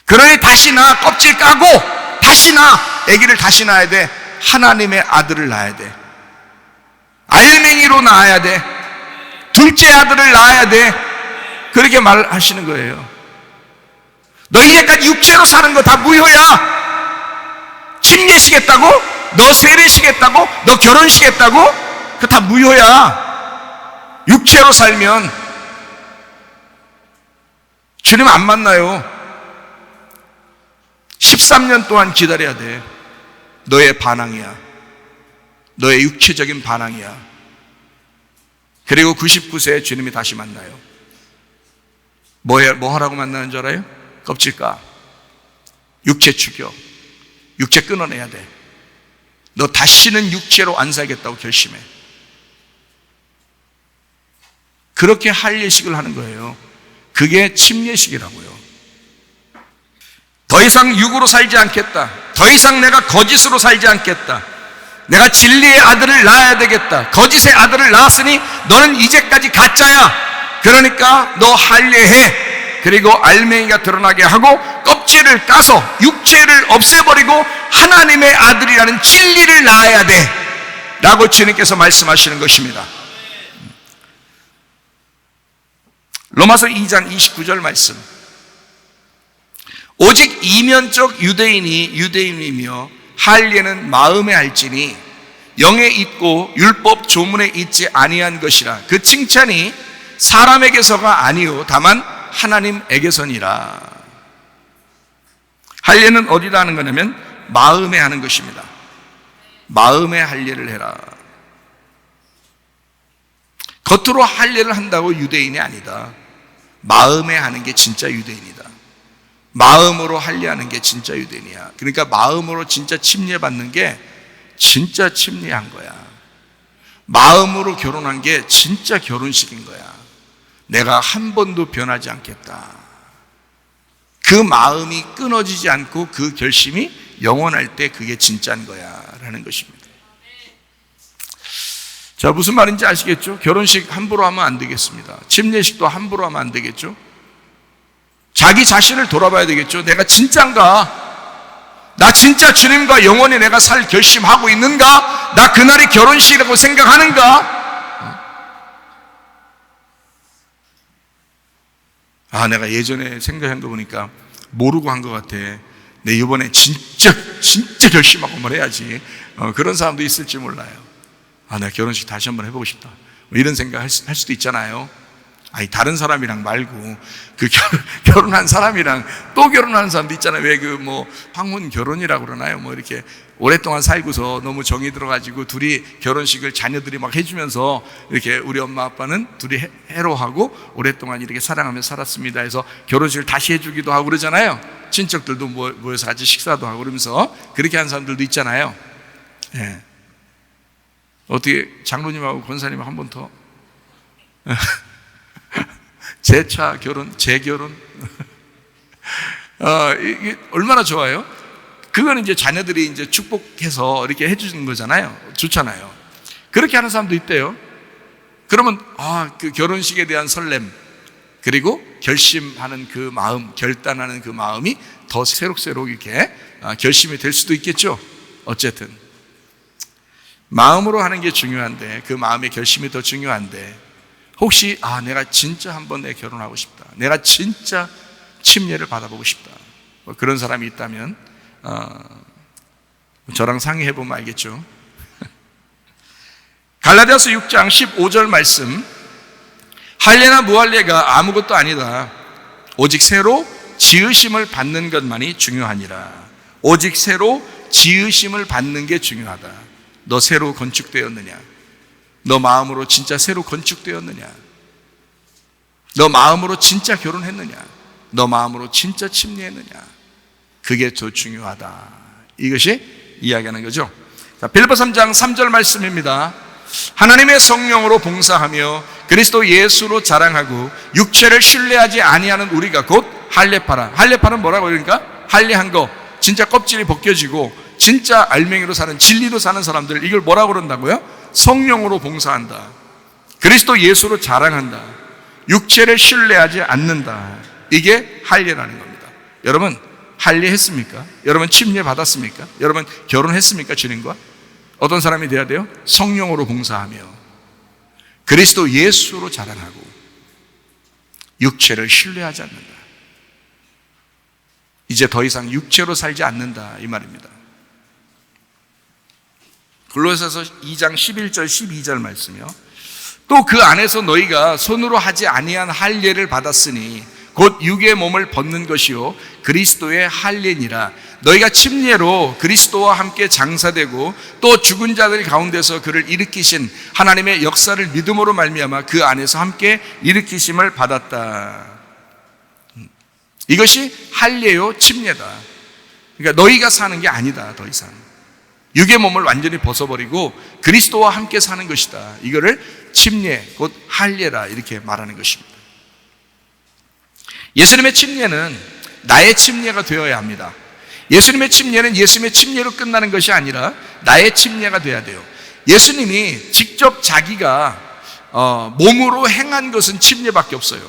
그러니 다시 낳아. 껍질 까고 다시 낳아. 아기를 다시 낳아야 돼. 하나님의 아들을 낳아야 돼. 알맹이로 낳아야 돼. 둘째 아들을 낳아야 돼. 그렇게 말하시는 거예요. 너 이제까지 육체로 사는 거 다 무효야. 침례식 했다고? 너 세례식 했다고? 너 결혼식 했다고? 그거 다 무효야. 육체로 살면 주님 안 만나요. 13년 동안 기다려야 돼. 너의 반항이야. 너의 육체적인 반항이야. 그리고 99세에 주님이 다시 만나요. 뭐 하라고 만나는 줄 알아요? 껍질 까. 육체 죽여. 육체 끊어내야 돼. 너 다시는 육체로 안 살겠다고 결심해. 그렇게 할례식을 하는 거예요. 그게 침례식이라고요. 더 이상 육으로 살지 않겠다. 더 이상 내가 거짓으로 살지 않겠다. 내가 진리의 아들을 낳아야 되겠다. 거짓의 아들을 낳았으니 너는 이제까지 가짜야. 그러니까 너 할례해. 그리고 알맹이가 드러나게 하고 껍질을 까서 육체를 없애버리고 하나님의 아들이라는 진리를 낳아야 돼 라고 주님께서 말씀하시는 것입니다. 로마서 2장 29절 말씀. 오직 이면적 유대인이 유대인이며 할례는 마음에 할지니 영에 있고 율법 조문에 있지 아니한 것이라. 그 칭찬이 사람에게서가 아니요 다만 하나님에게서니라. 할례는 어디다 하는 거냐면 마음에 하는 것입니다. 마음에 할례를 해라. 겉으로 할례를 한다고 유대인이 아니다. 마음에 하는 게 진짜 유대인이다. 마음으로 할례하는 게 진짜 유대인이야. 그러니까 마음으로 진짜 침례받는 게 진짜 침례한 거야. 마음으로 결혼한 게 진짜 결혼식인 거야. 내가 한 번도 변하지 않겠다. 그 마음이 끊어지지 않고 그 결심이 영원할 때 그게 진짜인 거야 라는 것입니다. 자, 무슨 말인지 아시겠죠? 결혼식 함부로 하면 안 되겠습니다. 침례식도 함부로 하면 안 되겠죠? 자기 자신을 돌아봐야 되겠죠? 내가 진짠가? 나 진짜 주님과 영원히 내가 살 결심하고 있는가? 나 그날이 결혼식이라고 생각하는가? 내가 예전에 생각한 거 보니까 모르고 한 것 같아. 내 이번에 진짜 결심하고 뭘 해야지. 그런 사람도 있을지 몰라요. 아, 내가 결혼식 다시 한번 해보고 싶다. 뭐 이런 생각 할 수도 있잖아요. 아니, 다른 사람이랑 말고 그 결혼한 사람이랑 또 결혼하는 사람도 있잖아요. 왜 그 뭐 황혼 결혼이라고 그러나요? 뭐 이렇게 오랫동안 살고서 너무 정이 들어가지고 둘이 결혼식을 자녀들이 막 해주면서 이렇게 우리 엄마 아빠는 둘이 해로하고 오랫동안 이렇게 사랑하며 살았습니다 해서 결혼식을 다시 해주기도 하고 그러잖아요. 친척들도 모여서 같이 식사도 하고 그러면서 그렇게 한 사람들도 있잖아요. 예. 어떻게 장로님하고 권사님 한 번 더 재차 결혼, 재결혼 이게 얼마나 좋아요? 그거는 이제 자녀들이 이제 축복해서 이렇게 해주는 거잖아요. 좋잖아요. 그렇게 하는 사람도 있대요. 그러면 그 결혼식에 대한 설렘 그리고 결심하는 그 마음, 결단하는 그 마음이 더 새록새록 이렇게 결심이 될 수도 있겠죠. 어쨌든 마음으로 하는 게 중요한데 그 마음의 결심이 더 중요한데 혹시 내가 진짜 한번 내 결혼하고 싶다. 내가 진짜 침례를 받아보고 싶다. 뭐 그런 사람이 있다면 저랑 상의해보면 알겠죠. 갈라디아서 6장 15절 말씀, 할례나 무할례가 아무것도 아니다. 오직 새로 지으심을 받는 것만이 중요하니라. 오직 새로 지으심을 받는 게 중요하다. 너 새로 건축되었느냐? 너 마음으로 진짜 새로 건축되었느냐? 너 마음으로 진짜 결혼했느냐? 너 마음으로 진짜 침례했느냐? 그게 더 중요하다. 이것이 이야기하는 거죠. 빌립보 3장 3절 말씀입니다. 하나님의 성령으로 봉사하며 그리스도 예수로 자랑하고 육체를 신뢰하지 아니하는 우리가 곧 할례파라. 할례파는 뭐라고 그러니까? 할례한 거, 진짜 껍질이 벗겨지고 진짜 알맹이로 사는, 진리로 사는 사람들, 이걸 뭐라고 그런다고요? 성령으로 봉사한다. 그리스도 예수로 자랑한다. 육체를 신뢰하지 않는다. 이게 할례라는 겁니다. 여러분 할례했습니까? 여러분 침례 받았습니까? 여러분 결혼했습니까? 주님과? 어떤 사람이 돼야 돼요? 성령으로 봉사하며 그리스도 예수로 자랑하고 육체를 신뢰하지 않는다. 이제 더 이상 육체로 살지 않는다 이 말입니다. 골로새서 2장 11절 12절 말씀이요. 또 그 안에서 너희가 손으로 하지 아니한 할례를 받았으니 곧 육의 몸을 벗는 것이요 그리스도의 할례니라. 너희가 침례로 그리스도와 함께 장사되고 또 죽은 자들 가운데서 그를 일으키신 하나님의 역사를 믿음으로 말미암아 그 안에서 함께 일으키심을 받았다. 이것이 할례요 침례다. 그러니까 너희가 사는 게 아니다. 더 이상 육의 몸을 완전히 벗어버리고 그리스도와 함께 사는 것이다. 이거를 침례 곧 할례라 이렇게 말하는 것입니다. 예수님의 침례는 나의 침례가 되어야 합니다. 예수님의 침례는 예수님의 침례로 끝나는 것이 아니라 나의 침례가 되어야 돼요. 예수님이 직접 자기가 몸으로 행한 것은 침례밖에 없어요.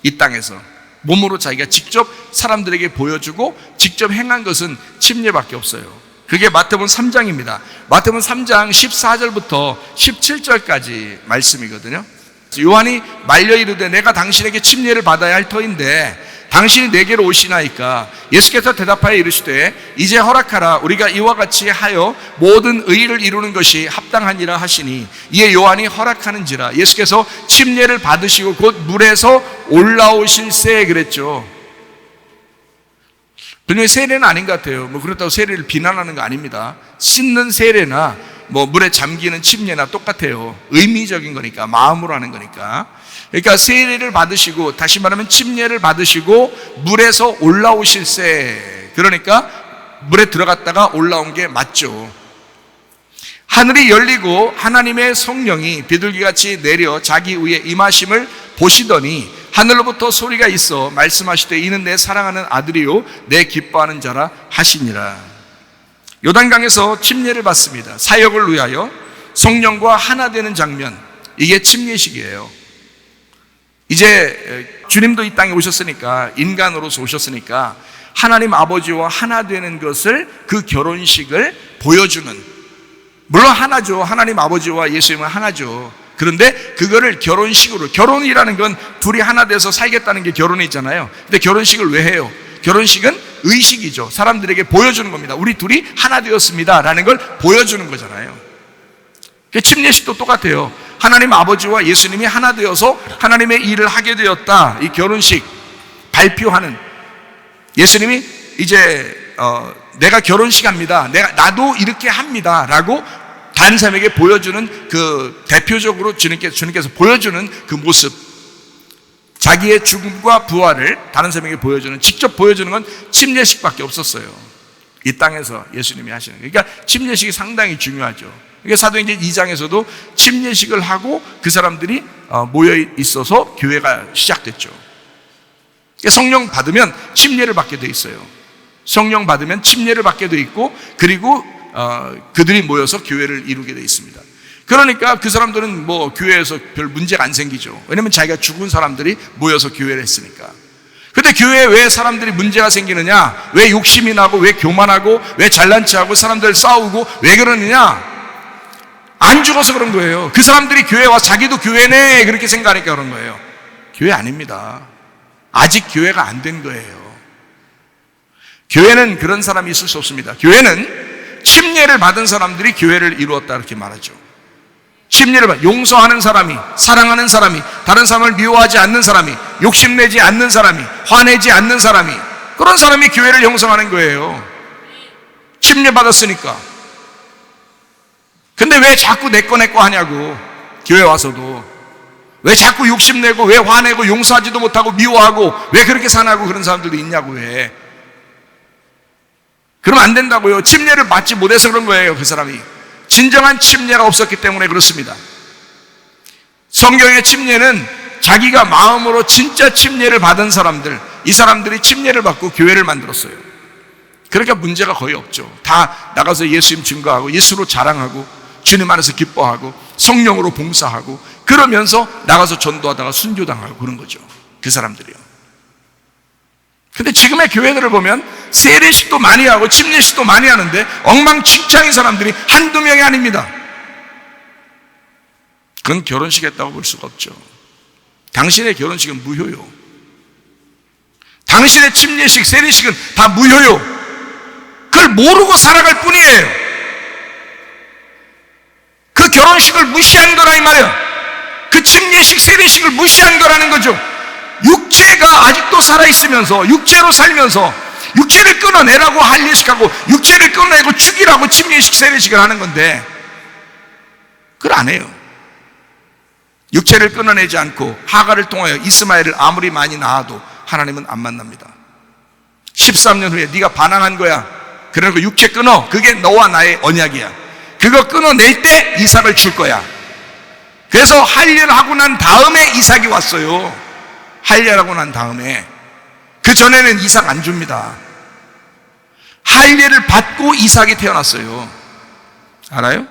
이 땅에서 몸으로 자기가 직접 사람들에게 보여주고 직접 행한 것은 침례밖에 없어요. 그게 마태복음 3장입니다. 마태복음 3장 14절부터 17절까지 말씀이거든요. 요한이 말려 이르되 내가 당신에게 침례를 받아야 할 터인데 당신이 내게로 오시나이까. 예수께서 대답하여 이르시되 이제 허락하라. 우리가 이와 같이 하여 모든 의를 이루는 것이 합당하니라 하시니 이에 요한이 허락하는지라. 예수께서 침례를 받으시고 곧 물에서 올라오실세 그랬죠. 분명히 세례는 아닌 것 같아요. 뭐 그렇다고 세례를 비난하는 거 아닙니다. 씻는 세례나 뭐 물에 잠기는 침례나 똑같아요. 의미적인 거니까, 마음으로 하는 거니까. 그러니까 세례를 받으시고, 다시 말하면 침례를 받으시고 물에서 올라오실세. 그러니까 물에 들어갔다가 올라온 게 맞죠. 하늘이 열리고 하나님의 성령이 비둘기같이 내려 자기 위에 임하심을 보시더니 하늘로부터 소리가 있어 말씀하시되 이는 내 사랑하는 아들이요 내 기뻐하는 자라 하시니라. 요단강에서 침례를 받습니다. 사역을 위하여 성령과 하나 되는 장면, 이게 침례식이에요. 이제 주님도 이 땅에 오셨으니까, 인간으로서 오셨으니까 하나님 아버지와 하나 되는 것을, 그 결혼식을 보여주는, 물론 하나죠. 하나님 아버지와 예수님은 하나죠. 그런데 그거를 결혼식으로, 결혼이라는 건 둘이 하나 돼서 살겠다는 게 결혼이잖아요. 근데 결혼식을 왜 해요? 결혼식은 의식이죠. 사람들에게 보여주는 겁니다. 우리 둘이 하나 되었습니다 라는 걸 보여주는 거잖아요. 침례식도 똑같아요. 하나님 아버지와 예수님이 하나 되어서 하나님의 일을 하게 되었다. 이 결혼식 발표하는, 예수님이 이제 내가 결혼식 합니다, 나도 이렇게 합니다 라고 다른 사람에게 보여주는 그 대표적으로 주님께서 보여주는 그 모습, 자기의 죽음과 부활을 다른 사람에게 보여주는, 직접 보여주는 건 침례식밖에 없었어요. 이 땅에서 예수님이 하시는 거예요. 그러니까 침례식이 상당히 중요하죠. 그러니까 사도행전 2장에서도 침례식을 하고 그 사람들이 모여 있어서 교회가 시작됐죠. 그러니까 성령 받으면 침례를 받게 돼 있어요. 성령 받으면 침례를 받게 돼 있고, 그리고 그들이 모여서 교회를 이루게 돼 있습니다. 그러니까 그 사람들은 뭐 교회에서 별 문제가 안 생기죠. 왜냐면 자기가 죽은 사람들이 모여서 교회를 했으니까. 근데 교회에 왜 사람들이 문제가 생기느냐? 왜 욕심이 나고, 왜 교만하고, 왜 잘난 체하고, 사람들 싸우고, 왜 그러느냐? 안 죽어서 그런 거예요. 그 사람들이 교회 와 자기도 교회네 그렇게 생각하니까 그런 거예요. 교회 아닙니다. 아직 교회가 안 된 거예요. 교회는 그런 사람이 있을 수 없습니다. 교회는 침례를 받은 사람들이 교회를 이루었다 이렇게 말하죠. 침례를 받, 용서하는 사람이, 사랑하는 사람이, 다른 사람을 미워하지 않는 사람이, 욕심내지 않는 사람이, 화내지 않는 사람이, 그런 사람이 교회를 형성하는 거예요. 침례 받았으니까. 근데 왜 자꾸 내 거 하냐고. 교회 와서도 왜 자꾸 욕심내고, 왜 화내고, 용서하지도 못하고, 미워하고, 왜 그렇게 사나고, 그런 사람들도 있냐고. 왜 그러면 안 된다고요. 침례를 받지 못해서 그런 거예요. 그 사람이 진정한 침례가 없었기 때문에 그렇습니다. 성경의 침례는 자기가 마음으로 진짜 침례를 받은 사람들, 이 사람들이 침례를 받고 교회를 만들었어요. 그러니까 문제가 거의 없죠. 다 나가서 예수님 증거하고, 예수로 자랑하고, 주님 안에서 기뻐하고, 성령으로 봉사하고, 그러면서 나가서 전도하다가 순교당하고 그런 거죠. 그 사람들이요. 근데 지금의 교회들을 보면 세례식도 많이 하고 침례식도 많이 하는데 엉망진창인 사람들이 한두 명이 아닙니다. 그건 결혼식 했다고 볼 수가 없죠. 당신의 결혼식은 무효요. 당신의 침례식, 세례식은 다 무효요. 그걸 모르고 살아갈 뿐이에요. 그 결혼식을 무시한 거라 이 말이에요. 그 침례식, 세례식을 무시한 거라는 거죠. 육체가 아직도 살아있으면서, 육체로 살면서 육체를 끊어내라고 할례식하고, 육체를 끊어내고 죽이라고 침례식, 세례식을 하는 건데 그걸 안 해요. 육체를 끊어내지 않고 하가를 통하여 이스마엘을 아무리 많이 낳아도 하나님은 안 만납니다. 13년 후에 네가 반항한 거야. 그러니까 육체 끊어. 그게 너와 나의 언약이야. 그거 끊어낼 때 이삭을 줄 거야. 그래서 할례를 하고 난 다음에 이삭이 왔어요. 할례하고 난 다음에. 그 전에는 이삭 안 줍니다. 할례를 받고 이삭이 태어났어요. 알아요?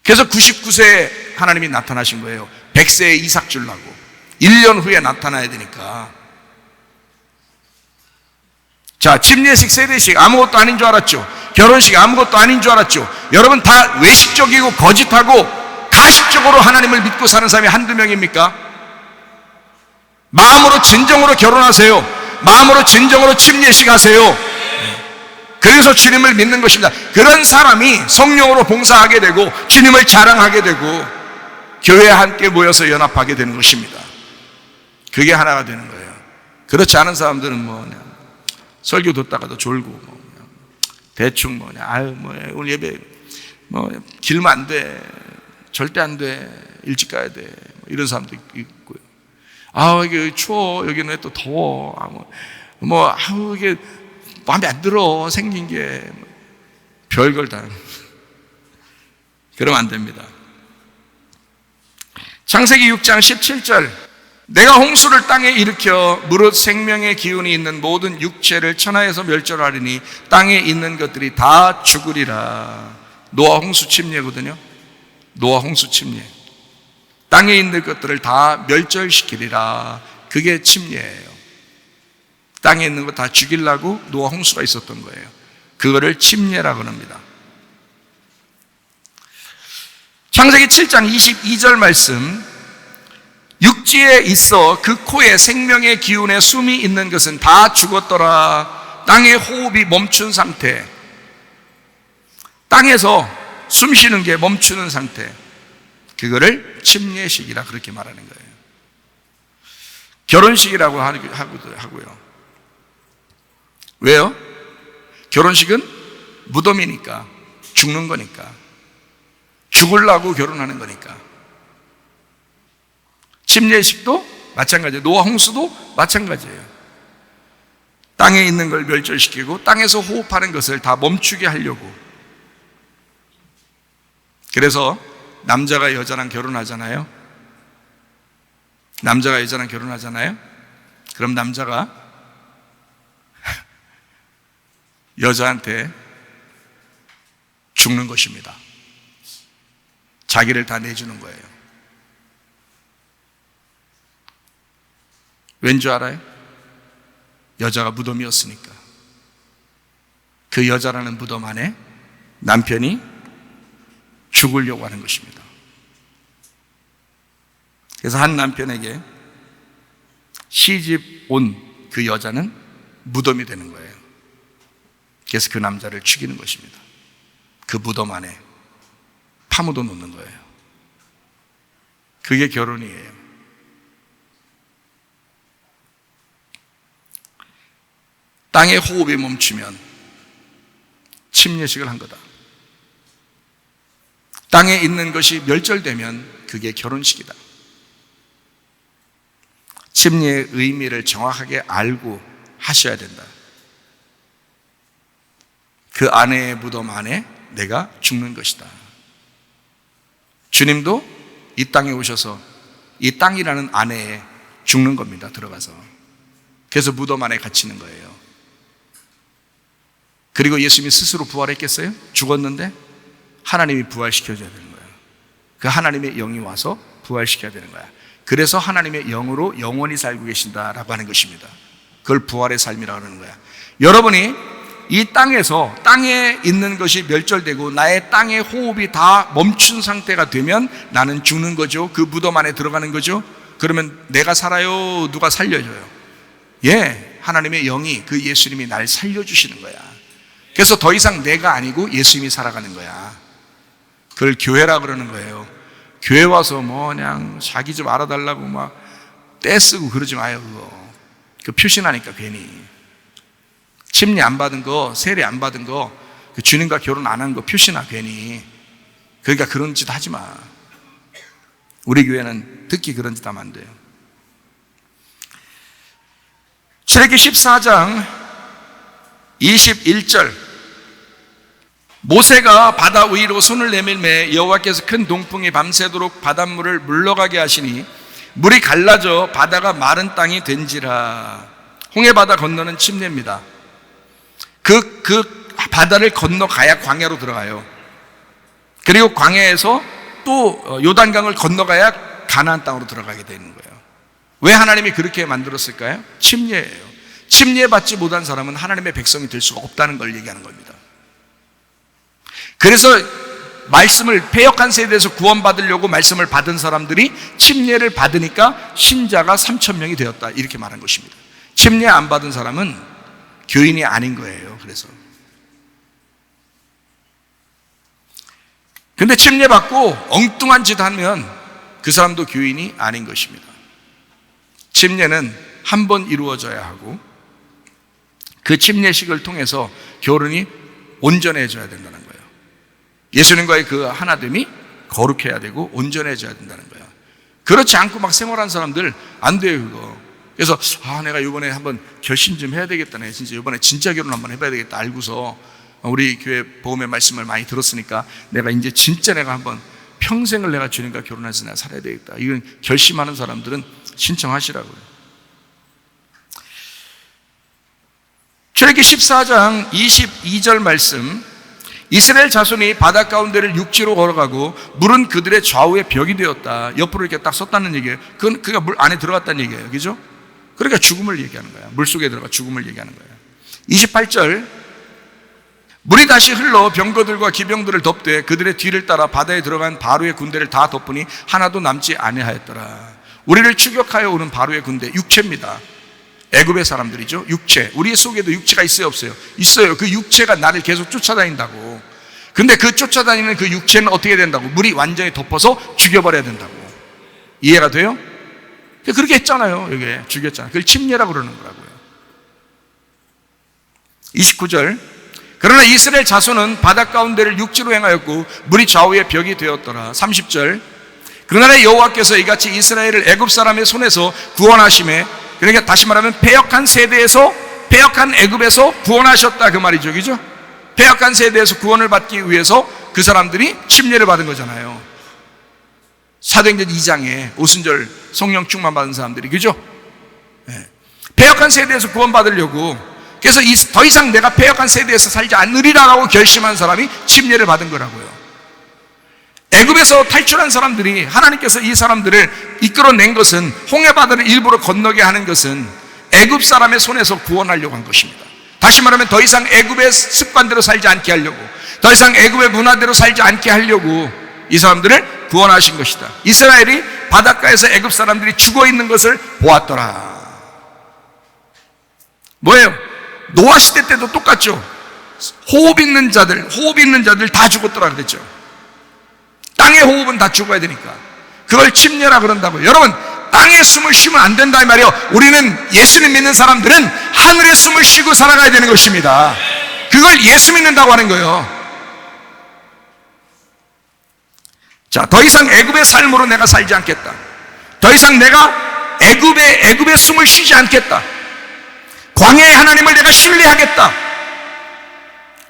그래서 99세에 하나님이 나타나신 거예요. 100세에 이삭 주려고. 1년 후에 나타나야 되니까. 자, 침례식, 세례식 아무것도 아닌 줄 알았죠. 결혼식 아무것도 아닌 줄 알았죠. 여러분 다 외식적이고 거짓하고 가식적으로 하나님을 믿고 사는 사람이 한두 명입니까? 마음으로 진정으로 결혼하세요. 마음으로 진정으로 침례식 하세요. 그래서 주님을 믿는 것입니다. 그런 사람이 성령으로 봉사하게 되고 주님을 자랑하게 되고 교회에 함께 모여서 연합하게 되는 것입니다. 그게 하나가 되는 거예요. 그렇지 않은 사람들은 뭐 그냥 설교 듣다가도 졸고 뭐 그냥 대충 뭐 그냥 아유 뭐 오늘 예배 뭐 길면 안 돼, 절대 안 돼, 일찍 가야 돼, 뭐 이런 사람도 있고요. 아 이게 추워, 여기는 왜 또 더워, 아우 이게 마음에 안 들어, 생긴 게 별걸 다. 그러면 안 됩니다. 창세기 6장 17절, 내가 홍수를 땅에 일으켜 무릇 생명의 기운이 있는 모든 육체를 천하에서 멸절하리니 땅에 있는 것들이 다 죽으리라. 노아 홍수 침례거든요. 노아 홍수 침례. 땅에 있는 것들을 다 멸절시키리라. 그게 침례예요. 땅에 있는 거 다 죽이려고 노아 홍수가 있었던 거예요. 그거를 침례라고 합니다. 창세기 7장 22절 말씀, 육지에 있어 그 코에 생명의 기운에 숨이 있는 것은 다 죽었더라. 땅의 호흡이 멈춘 상태. 땅에서 숨 쉬는 게 멈추는 상태, 그거를 침례식이라 그렇게 말하는 거예요. 결혼식이라고 하고요. 왜요? 결혼식은 무덤이니까, 죽는 거니까, 죽으려고 결혼하는 거니까. 침례식도 마찬가지예요. 노아 홍수도 마찬가지예요. 땅에 있는 걸 멸절시키고 땅에서 호흡하는 것을 다 멈추게 하려고. 그래서 남자가 여자랑 결혼하잖아요. 남자가 여자랑 결혼하잖아요. 그럼 남자가 여자한테 죽는 것입니다. 자기를 다 내주는 거예요. 왠 줄 알아요? 여자가 무덤이었으니까. 그 여자라는 무덤 안에 남편이 죽으려고 하는 것입니다. 그래서 한 남편에게 시집 온 그 여자는 무덤이 되는 거예요. 그래서 그 남자를 죽이는 것입니다. 그 무덤 안에 파묻어 놓는 거예요. 그게 결혼이에요. 땅의 호흡이 멈추면 침례식을 한 거다. 땅에 있는 것이 멸절되면 그게 결혼식이다. 침례의 의미를 정확하게 알고 하셔야 된다. 그 아내의 무덤 안에 내가 죽는 것이다. 주님도 이 땅에 오셔서 이 땅이라는 안에 죽는 겁니다. 들어가서. 그래서 무덤 안에 갇히는 거예요. 그리고 예수님이 스스로 부활했겠어요? 죽었는데 하나님이 부활시켜줘야 되는 거예요. 그 하나님의 영이 와서 부활시켜야 되는 거야. 그래서 하나님의 영으로 영원히 살고 계신다라고 하는 것입니다. 그걸 부활의 삶이라고 하는 거야. 여러분이 이 땅에서 땅에 있는 것이 멸절되고 나의 땅의 호흡이 다 멈춘 상태가 되면 나는 죽는 거죠. 그 무덤 안에 들어가는 거죠. 그러면 내가 살아요? 누가 살려줘요? 예, 하나님의 영이, 그 예수님이 날 살려주시는 거야. 그래서 더 이상 내가 아니고 예수님이 살아가는 거야. 그걸 교회라 그러는 거예요. 교회 와서 뭐 그냥 자기 좀 알아달라고 막 떼쓰고 그러지 마요. 그거 그 표신하니까 괜히 침례 안 받은 거, 세례 안 받은 거, 그 주님과 결혼 안 한 거 표시나 괜히. 그러니까 그런 짓 하지 마. 우리 교회는 특히 그런 짓 하면 안 돼요. 출애굽기 14장 21절, 모세가 바다 위로 손을 내밀매 여호와께서 큰 동풍이 밤새도록 바닷물을 물러가게 하시니 물이 갈라져 바다가 마른 땅이 된지라. 홍해바다 건너는 침례입니다. 그 바다를 건너가야 광야로 들어가요. 그리고 광야에서 또 요단강을 건너가야 가나안 땅으로 들어가게 되는 거예요. 왜 하나님이 그렇게 만들었을까요? 침례예요. 침례받지 못한 사람은 하나님의 백성이 될 수가 없다는 걸 얘기하는 겁니다. 그래서 말씀을, 패역한 세대에서 구원받으려고 말씀을 받은 사람들이 침례를 받으니까 신자가 3,000명이 되었다, 이렇게 말한 것입니다. 침례 안 받은 사람은 교인이 아닌 거예요. 그래서 근데 침례 받고 엉뚱한 짓 하면 그 사람도 교인이 아닌 것입니다. 침례는 한 번 이루어져야 하고 그 침례식을 통해서 결혼이 온전해져야 된다는 거예요. 예수님과의 그 하나됨이 거룩해야 되고 온전해져야 된다는 거예요. 그렇지 않고 막 생활한 사람들 안 돼요, 그거. 그래서 내가 이번에 한번 결심 좀 해야 되겠다. 네, 진짜 이번에 진짜 결혼 한번 해봐야 되겠다 알고서 우리 교회 복음의 말씀을 많이 들었으니까 내가 이제 진짜 내가 한번 평생을 내가 주님과 결혼해서 내가 살아야 되겠다. 이건 결심하는 사람들은 신청하시라고요. 출애굽기 14장 22절 말씀, 이스라엘 자손이 바다 가운데를 육지로 걸어가고 물은 그들의 좌우에 벽이 되었다. 옆으로 이렇게 딱 섰다는 얘기예요. 그가 물 안에 들어갔다는 얘기예요. 그죠? 그러니까 죽음을 얘기하는 거야. 물 속에 들어가 죽음을 얘기하는 거예요. 28절, 물이 다시 흘러 병거들과 기병들을 덮되 그들의 뒤를 따라 바다에 들어간 바로의 군대를 다 덮으니 하나도 남지 아니하였더라. 우리를 추격하여 오는 바로의 군대, 육체입니다. 애굽의 사람들이죠. 육체. 우리 속에도 육체가 있어요, 없어요? 있어요. 그 육체가 나를 계속 쫓아다닌다고. 근데 그 쫓아다니는 그 육체는 어떻게 된다고? 물이 완전히 덮어서 죽여버려야 된다고. 이해가 돼요? 그렇게 했잖아요. 여기 죽였잖아요. 그걸 침례라고 그러는 거라고요. 29절. 그러나 이스라엘 자손은 바다 가운데를 육지로 행하였고 물이 좌우에 벽이 되었더라. 30절. 그날에 여호와께서 이같이 이스라엘을 애굽 사람의 손에서 구원하심에, 그러니까 다시 말하면 패역한 세대에서, 패역한 애굽에서 구원하셨다 그 말이죠. 그죠? 패역한 세대에서 구원을 받기 위해서 그 사람들이 침례를 받은 거잖아요. 사도행전 2장에 오순절 성령 충만 받은 사람들이, 그죠? 네. 패역한 세대에서 구원받으려고, 그래서 더 이상 내가 패역한 세대에서 살지 않으리라고 결심한 사람이 침례를 받은 거라고요. 애굽에서 탈출한 사람들이, 하나님께서 이 사람들을 이끌어낸 것은, 홍해바다를 일부러 건너게 하는 것은 애굽 사람의 손에서 구원하려고 한 것입니다. 다시 말하면 더 이상 애굽의 습관대로 살지 않게 하려고, 더 이상 애굽의 문화대로 살지 않게 하려고 이 사람들을 구원하신 것이다. 이스라엘이 바닷가에서 애굽 사람들이 죽어 있는 것을 보았더라. 뭐예요? 노아 시대 때도 똑같죠. 호흡 있는 자들 다 죽었더라 그랬죠. 땅의 호흡은 다 죽어야 되니까 그걸 침례라 그런다고요. 여러분, 땅에 숨을 쉬면 안 된다 이 말이에요. 우리는 예수님 믿는 사람들은 하늘에 숨을 쉬고 살아가야 되는 것입니다. 그걸 예수 믿는다고 하는 거예요. 자, 더 이상 애굽의 삶으로 내가 살지 않겠다. 더 이상 내가 애굽의 숨을 쉬지 않겠다. 광야의 하나님을 내가 신뢰하겠다.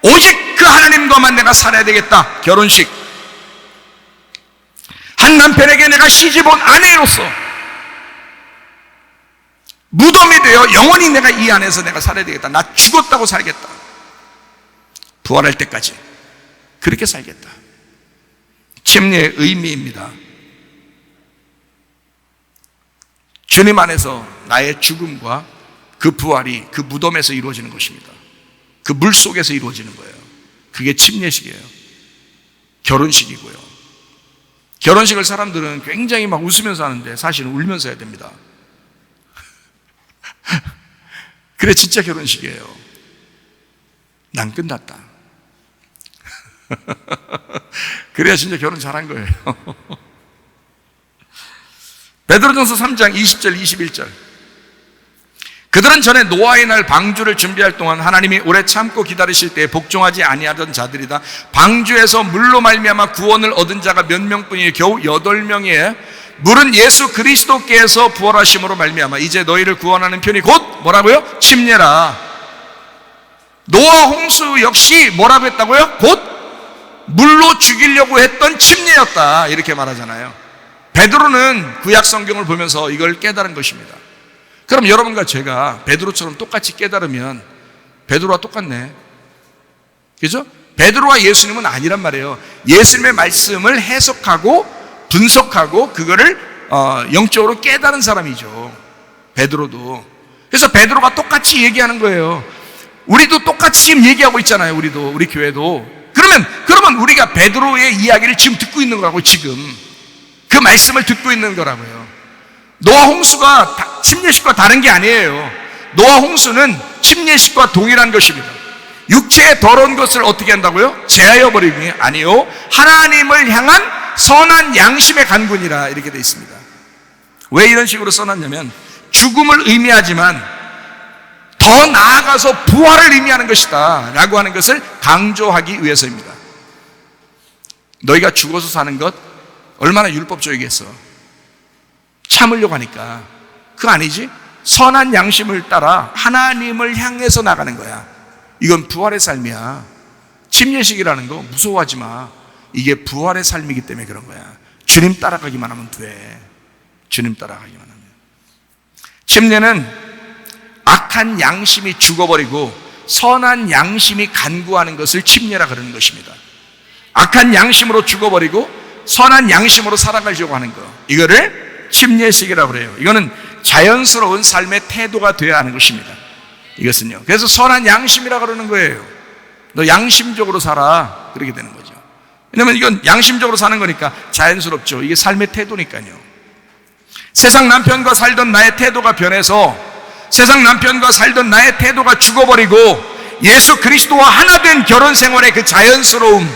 오직 그 하나님과만 내가 살아야 되겠다. 결혼식. 한 남편에게 내가 시집온 아내로서 무덤이 되어 영원히 내가 이 안에서 내가 살아야 되겠다. 나 죽었다고 살겠다. 부활할 때까지 그렇게 살겠다. 침례의 의미입니다. 주님 안에서 나의 죽음과 그 부활이 그 무덤에서 이루어지는 것입니다. 그 물 속에서 이루어지는 거예요. 그게 침례식이에요. 결혼식이고요. 결혼식을 사람들은 굉장히 막 웃으면서 하는데 사실은 울면서 해야 됩니다. 그래 진짜 결혼식이에요. 난 끝났다. 그래야 진짜 결혼 잘한 거예요. 베드로전서 3장 20절 21절. 그들은 전에 노아의 날 방주를 준비할 동안 하나님이 오래 참고 기다리실 때에 복종하지 아니하던 자들이다. 방주에서 물로 말미암아 구원을 얻은 자가 몇 명뿐이에요? 겨우 8명이에요. 물은 예수 그리스도께서 부활하심으로 말미암아 이제 너희를 구원하는 편이 곧 뭐라고요? 침례라. 노아 홍수 역시 뭐라고 했다고요? 곧 물로 죽이려고 했던 침례였다. 이렇게 말하잖아요. 베드로는 구약 성경을 보면서 이걸 깨달은 것입니다. 그럼 여러분과 제가 베드로처럼 똑같이 깨달으면 베드로와 똑같네. 그죠? 베드로와 예수님은 아니란 말이에요. 예수님의 말씀을 해석하고 분석하고 그거를 영적으로 깨달은 사람이죠. 베드로도. 그래서 베드로가 똑같이 얘기하는 거예요. 우리도 똑같이 지금 얘기하고 있잖아요. 우리 교회도. 그러면 우리가 베드로의 이야기를 지금 듣고 있는 거라고. 지금 그 말씀을 듣고 있는 거라고요. 노아 홍수가 침례식과 다른 게 아니에요. 노아 홍수는 침례식과 동일한 것입니다. 육체의 더러운 것을 어떻게 한다고요? 제하여 버리기 아니요, 하나님을 향한 선한 양심의 간군이라 이렇게 되어 있습니다. 왜 이런 식으로 써놨냐면 죽음을 의미하지만 더 나아가서 부활을 의미하는 것이다 라고 하는 것을 강조하기 위해서입니다. 너희가 죽어서 사는 것 얼마나 율법적이겠어. 참으려고 하니까. 그거 아니지? 선한 양심을 따라 하나님을 향해서 나가는 거야. 이건 부활의 삶이야. 침례식이라는 거 무서워하지 마. 이게 부활의 삶이기 때문에 그런 거야. 주님 따라가기만 하면 돼. 주님 따라가기만 하면. 침례는 악한 양심이 죽어버리고 선한 양심이 간구하는 것을 침례라 그러는 것입니다. 악한 양심으로 죽어버리고 선한 양심으로 살아가려고 하는 거, 이거를 침례식이라고 그래요. 이거는 자연스러운 삶의 태도가 되어야 하는 것입니다. 이것은요. 그래서 선한 양심이라고 그러는 거예요. 너 양심적으로 살아. 그렇게 되는 거죠. 왜냐면 이건 양심적으로 사는 거니까 자연스럽죠. 이게 삶의 태도니까요. 세상 남편과 살던 나의 태도가 변해서 세상 남편과 살던 나의 태도가 죽어버리고 예수 그리스도와 하나 된 결혼 생활의 그 자연스러움,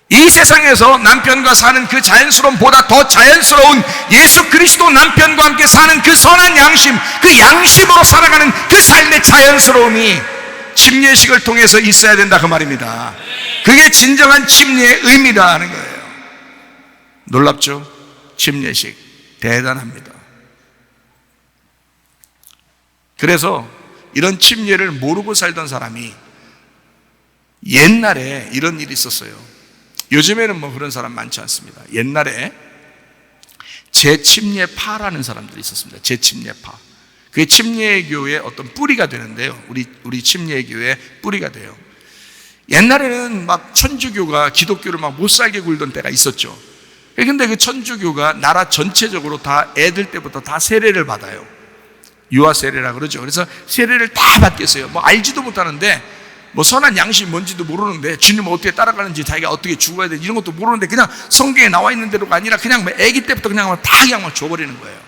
이 세상에서 남편과 사는 그 자연스러움보다 더 자연스러운 예수 그리스도 남편과 함께 사는 그 선한 양심, 그 양심으로 살아가는 그 삶의 자연스러움이 침례식을 통해서 있어야 된다 그 말입니다. 그게 진정한 침례의 의미다 하는 거예요. 놀랍죠? 침례식 대단합니다. 그래서 이런 침례를 모르고 살던 사람이 옛날에 이런 일이 있었어요. 요즘에는 뭐 그런 사람 많지 않습니다. 옛날에 재침례파라는 사람들이 있었습니다. 재침례파. 그게 침례교의 어떤 뿌리가 되는데요. 우리 침례교의 뿌리가 돼요. 옛날에는 막 천주교가 기독교를 막 못 살게 굴던 때가 있었죠. 근데 그 천주교가 나라 전체적으로 다 애들 때부터 다 세례를 받아요. 유아 세례라 그러죠. 그래서 세례를 다 받겠어요. 뭐 알지도 못하는데 뭐 선한 양심이 뭔지도 모르는데 주님 어떻게 따라가는지 자기가 어떻게 죽어야 되는지 이런 것도 모르는데 그냥 성경에 나와 있는 대로가 아니라 그냥 아기 때부터 그냥 다 그냥 막 줘버리는 거예요.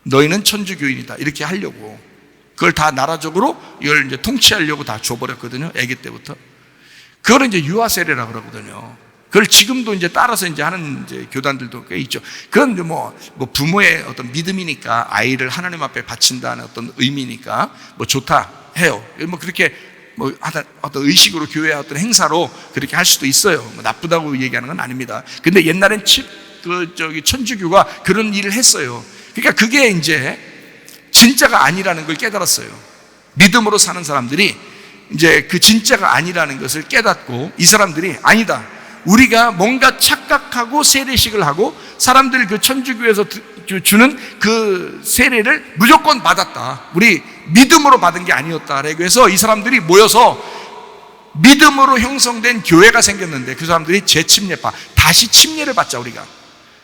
너희는 천주교인이다 이렇게 하려고 그걸 다 나라적으로 이걸 이제 통치하려고 다 줘버렸거든요. 아기 때부터. 그걸 이제 유아 세례라 그러거든요. 그걸 지금도 이제 따라서 이제 하는 이제 교단들도 꽤 있죠. 그건 이제 뭐 부모의 어떤 믿음이니까 아이를 하나님 앞에 바친다는 어떤 의미니까 뭐 좋다 해요. 뭐 그렇게 뭐 어떤 의식으로 교회의 어떤 행사로 그렇게 할 수도 있어요. 뭐 나쁘다고 얘기하는 건 아닙니다. 근데 옛날엔 천주교가 그런 일을 했어요. 그러니까 그게 이제 진짜가 아니라는 걸 깨달았어요. 믿음으로 사는 사람들이 이제 그 진짜가 아니라는 것을 깨닫고 이 사람들이 아니다. 우리가 뭔가 착각하고 세례식을 하고 사람들 그 천주교에서 주는 그 세례를 무조건 받았다. 우리 믿음으로 받은 게 아니었다. 그래서 이 사람들이 모여서 믿음으로 형성된 교회가 생겼는데 그 사람들이 재침례파, 다시 침례를 받자 우리가.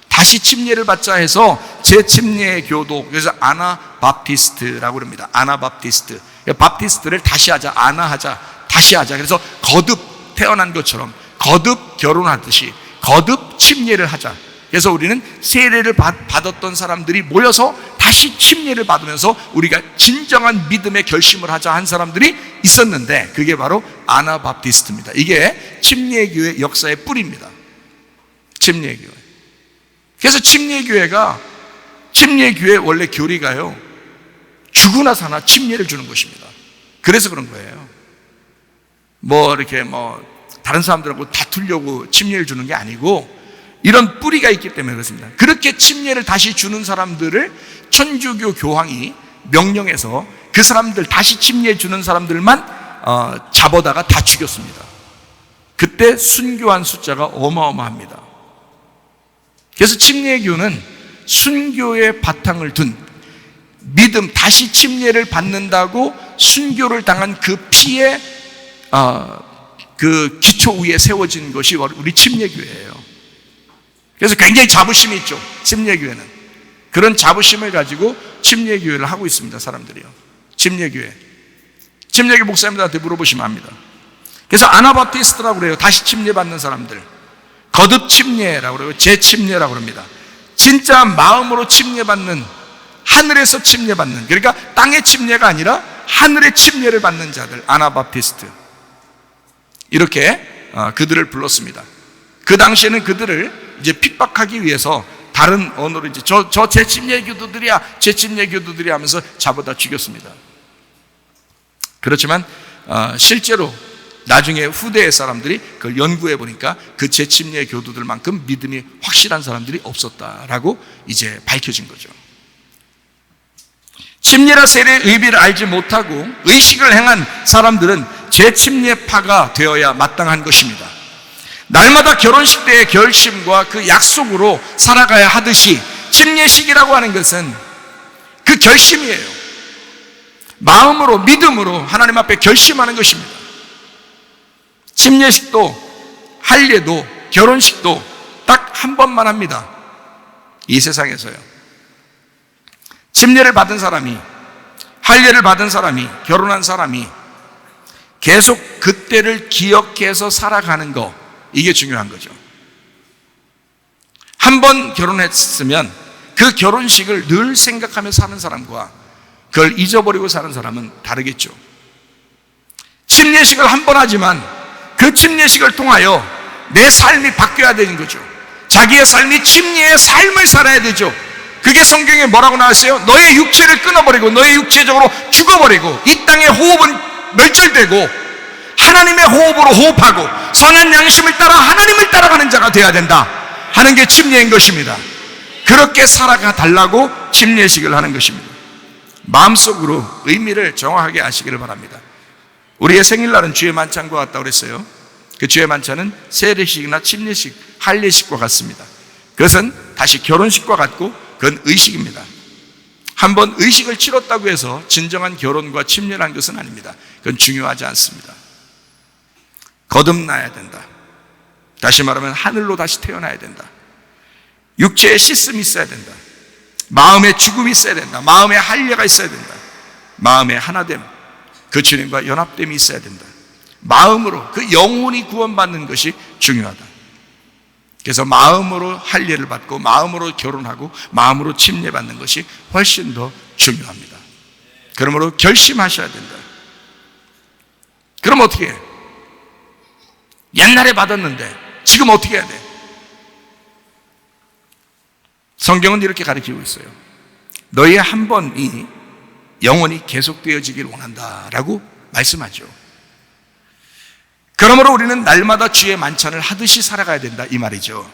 다시 침례를 받자 해서 재침례 교도, 그래서 아나바프티스트라고 합니다. 아나바프티스트. 바프티스트를 다시 하자, 아나하자, 다시 하자. 그래서 거듭 태어난 것처럼 거듭 결혼하듯이 거듭 침례를 하자. 그래서 우리는 세례를 받았던 사람들이 모여서 다시 침례를 받으면서 우리가 진정한 믿음의 결심을 하자 한 사람들이 있었는데 그게 바로 아나바프티스트입니다. 이게 침례교회 역사의 뿌리입니다. 침례교회. 그래서 침례교회 원래 교리가요, 죽으나 사나 침례를 주는 것입니다. 그래서 그런 거예요. 뭐 이렇게 다른 사람들하고 다투려고 침례를 주는 게 아니고 이런 뿌리가 있기 때문에 그렇습니다. 그렇게 침례를 다시 주는 사람들을 천주교 교황이 명령해서 그 사람들 다시 침례 주는 사람들만 잡아다가 다 죽였습니다. 그때 순교한 숫자가 어마어마합니다. 그래서 침례교는 순교의 바탕을 둔 믿음, 다시 침례를 받는다고 순교를 당한 그 피의 그 기초 위에 세워진 것이 우리 침례교회예요. 그래서 굉장히 자부심이 있죠. 침례교회는 그런 자부심을 가지고 침례교회를 하고 있습니다. 사람들이요. 침례교 목사님들한테 물어보시면 압니다. 그래서 아나바프티스트라고 그래요. 다시 침례받는 사람들, 거듭 침례라고 그래요. 재침례라고 합니다. 진짜 마음으로 침례받는, 하늘에서 침례받는, 그러니까 땅의 침례가 아니라 하늘의 침례를 받는 자들, 아나바프티스트, 이렇게 그들을 불렀습니다. 그 당시에는 그들을 이제 핍박하기 위해서 다른 언어로 이제 저 재침례 교도들이야 하면서 잡아다 죽였습니다. 그렇지만 실제로 나중에 후대의 사람들이 그걸 연구해 보니까 그 재침례 교도들만큼 믿음이 확실한 사람들이 없었다라고 이제 밝혀진 거죠. 침례라 세례의 의미를 알지 못하고 의식을 행한 사람들은 재침례파가 되어야 마땅한 것입니다. 날마다 결혼식 때의 결심과 그 약속으로 살아가야 하듯이 침례식이라고 하는 것은 그 결심이에요. 마음으로, 믿음으로 하나님 앞에 결심하는 것입니다. 침례식도, 할례도, 결혼식도 딱 한 번만 합니다. 이 세상에서요. 침례를 받은 사람이, 할례를 받은 사람이, 결혼한 사람이 계속 그때를 기억해서 살아가는 거, 이게 중요한 거죠. 한 번 결혼했으면 그 결혼식을 늘 생각하며 사는 사람과 그걸 잊어버리고 사는 사람은 다르겠죠. 침례식을 한 번 하지만 그 침례식을 통하여 내 삶이 바뀌어야 되는 거죠. 자기의 삶이 침례의 삶을 살아야 되죠. 그게 성경에 뭐라고 나왔어요? 너의 육체를 끊어버리고 너의 육체적으로 죽어버리고 이 땅의 호흡은 멸절되고 하나님의 호흡으로 호흡하고 선한 양심을 따라 하나님을 따라가는 자가 되어야 된다 하는 게 침례인 것입니다. 그렇게 살아가 달라고 침례식을 하는 것입니다. 마음속으로 의미를 정확하게 아시기를 바랍니다. 우리의 생일날은 주의 만찬과 같다고 그랬어요. 그 주의 만찬은 세례식이나 침례식, 할례식과 같습니다. 그것은 다시 결혼식과 같고 그건 의식입니다. 한번 의식을 치렀다고 해서 진정한 결혼과 침례라는 것은 아닙니다. 그건 중요하지 않습니다. 거듭나야 된다. 다시 말하면 하늘로 다시 태어나야 된다. 육체의 씻음이 있어야 된다. 마음의 죽음이 있어야 된다. 마음의 할례가 있어야 된다. 마음의 하나됨, 그 주님과 연합됨이 있어야 된다. 마음으로 그 영혼이 구원받는 것이 중요하다. 그래서 마음으로 할례를 받고 마음으로 결혼하고 마음으로 침례받는 것이 훨씬 더 중요합니다. 그러므로 결심하셔야 된다. 그럼 어떻게 해? 옛날에 받았는데 지금 어떻게 해야 돼? 성경은 이렇게 가르치고 있어요. 너희의 한 번이 영원히 계속되어지길 원한다라고 말씀하죠. 그러므로 우리는 날마다 주의 만찬을 하듯이 살아가야 된다 이 말이죠.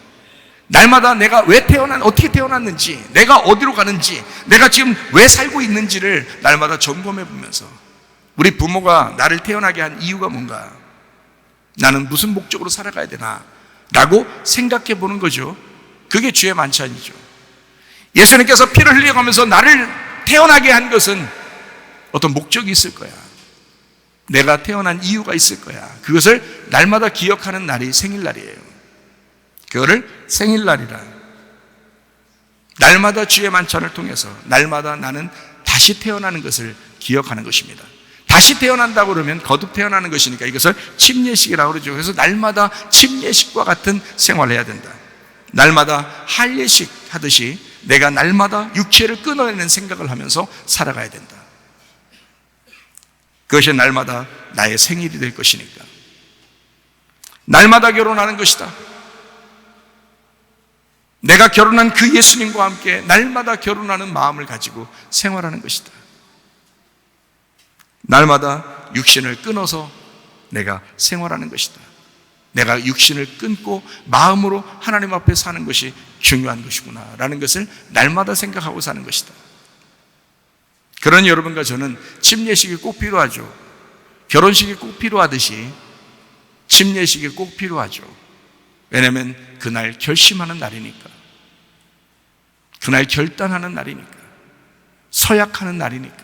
날마다 내가 왜 어떻게 태어났는지, 내가 어디로 가는지, 내가 지금 왜 살고 있는지를 날마다 점검해 보면서 우리 부모가 나를 태어나게 한 이유가 뭔가, 나는 무슨 목적으로 살아가야 되나 라고 생각해 보는 거죠. 그게 주의 만찬이죠. 예수님께서 피를 흘려가면서 나를 태어나게 한 것은 어떤 목적이 있을 거야. 내가 태어난 이유가 있을 거야. 그것을 날마다 기억하는 날이 생일날이에요. 그거를 생일날이라. 날마다 주의 만찬을 통해서 날마다 나는 다시 태어나는 것을 기억하는 것입니다. 다시 태어난다고 그러면 거듭 태어나는 것이니까 이것을 침례식이라고 그러죠. 그래서 날마다 침례식과 같은 생활을 해야 된다. 날마다 할례식 하듯이 내가 날마다 육체를 끊어내는 생각을 하면서 살아가야 된다. 그것이 날마다 나의 생일이 될 것이니까. 날마다 결혼하는 것이다. 내가 결혼한 그 예수님과 함께 날마다 결혼하는 마음을 가지고 생활하는 것이다. 날마다 육신을 끊어서 내가 생활하는 것이다. 내가 육신을 끊고 마음으로 하나님 앞에 사는 것이 중요한 것이구나 라는 것을 날마다 생각하고 사는 것이다. 그런 여러분과 저는 침례식이 꼭 필요하죠. 결혼식이 꼭 필요하듯이 침례식이 꼭 필요하죠. 왜냐하면 그날 결심하는 날이니까, 그날 결단하는 날이니까, 서약하는 날이니까,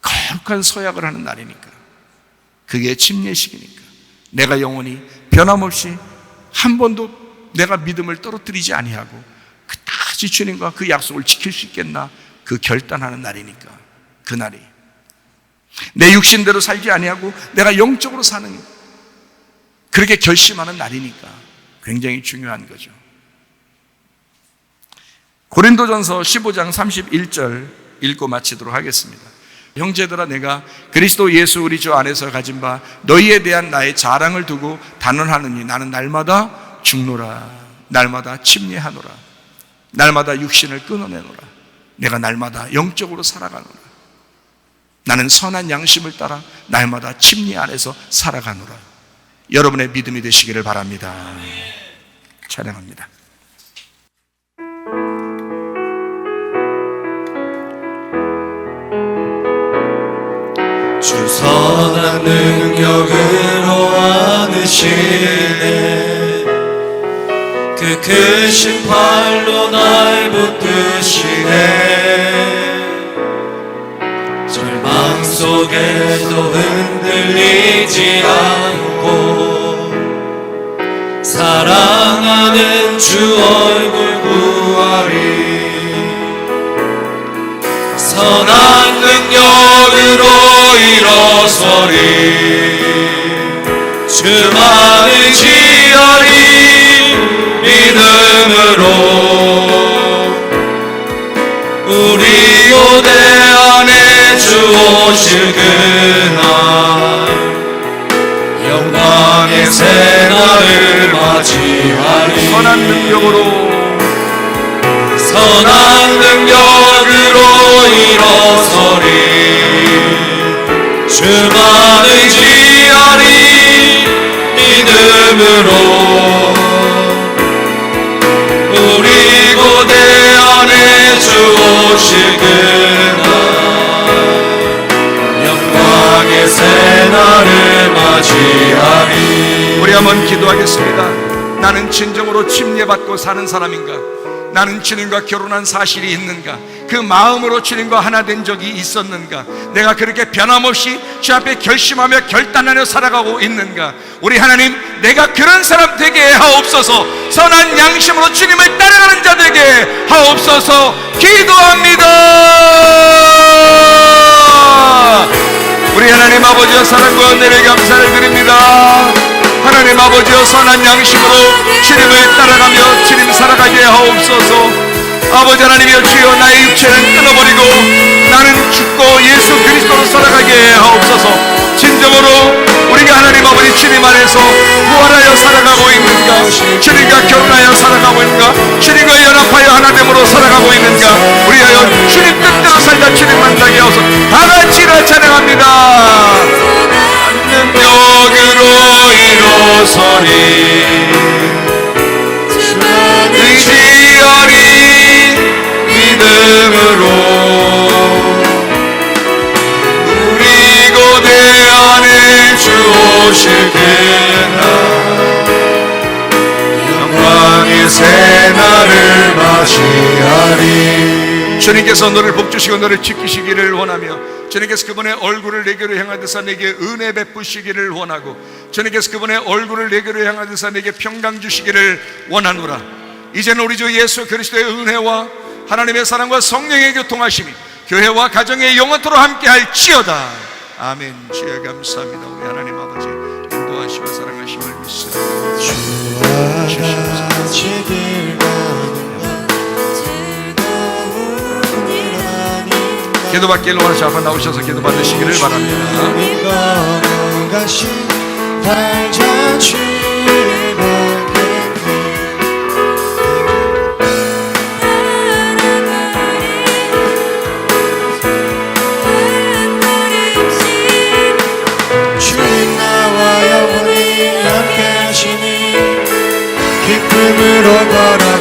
거룩한 서약을 하는 날이니까, 그게 침례식이니까 내가 영원히 변함없이 한 번도 내가 믿음을 떨어뜨리지 아니하고 끝까지 주님과 그 약속을 지킬 수 있겠나, 그 결단하는 날이니까, 그날이 내 육신대로 살지 아니하고 내가 영적으로 사는, 그렇게 결심하는 날이니까 굉장히 중요한 거죠. 고린도전서 15장 31절 읽고 마치도록 하겠습니다. 형제들아, 내가 그리스도 예수 우리 주 안에서 가진 바 너희에 대한 나의 자랑을 두고 단언하느니 나는 날마다 죽노라, 날마다 침례하노라, 날마다 육신을 끊어내노라. 내가 날마다 영적으로 살아가노라. 나는 선한 양심을 따라 날마다 침례 안에서 살아가노라. 여러분의 믿음이 되시기를 바랍니다. 찬양합니다. 주 선한 능력으로 안으시네. 그 크신 팔로 날 붙드시네. 절망 속에도 흔들리지 않고 사랑하는 주 얼굴 구하리. 선한 능력으로 일어서리. 주만을 지어리. 믿음으로 우리 고대 안에 주 오실 그날 영광의 새날을 오실 그날 영광의 새날을 맞이하리. 우리 한번 기도하겠습니다. 나는 진정으로 침례받고 사는 사람인가? 나는 주님과 결혼한 사실이 있는가? 그 마음으로 주님과 하나 된 적이 있었는가? 내가 그렇게 변함없이 주 앞에 결심하며 결단하며 살아가고 있는가? 우리 하나님, 내가 그런 사람 되게 하옵소서. 선한 양심으로 주님을 따라가는 자 되게 하옵소서. 기도합니다. 우리 하나님 아버지여, 사랑과 은혜를 감사를 드립니다. 하나님 아버지여, 선한 양심으로 주님을 따라가며 주님 살아가게 하옵소서. 아버지 하나님이여, 주여 나의 육체는 끊어버리고 나는 죽고 예수 그리스도로 살아가게 하옵소서. 진정으로 우리가 하나님 아버지 주님 안에서 부활하여 살아가고 있는가? 주님과 결혼하여 살아가고 있는가? 주님과 연합하여 하나됨으로 살아가고 있는가? 우리하여 주님 뜻대로 살다 주님 만나게 하옵소서. 다같이 찬양합니다. 능력으로 일어서리 의지하리 믿음으로 우리 고대 안에 주 오실 그날 영광의 새날을 맞이하리. 주님께서 너를 복주시고 너를 지키시기를 원하며, 주님께서 그분의 얼굴을 내게로 향하여서 내게 은혜 베푸시기를 원하고, 주님께서 그분의 얼굴을 내게로 향하여서 내게 평강 주시기를 원하노라. 이제는 우리 주 예수 그리스도의 은혜와 하나님의 사랑과 성령의 교통하심이 교회와 가정에 영원토록 함께할지어다. 아멘. 주여 감사합니다. 우리 하나님 아버지 인도하시고 사랑하심을 믿습니다. 주와 같이 길 기도받기를 원하시 앞에 나오셔서 기도 받으시기를 바랍니다. 걸어가신 발자취를 주님 나와 영원히 함께 하시니 기쁨으로 걸어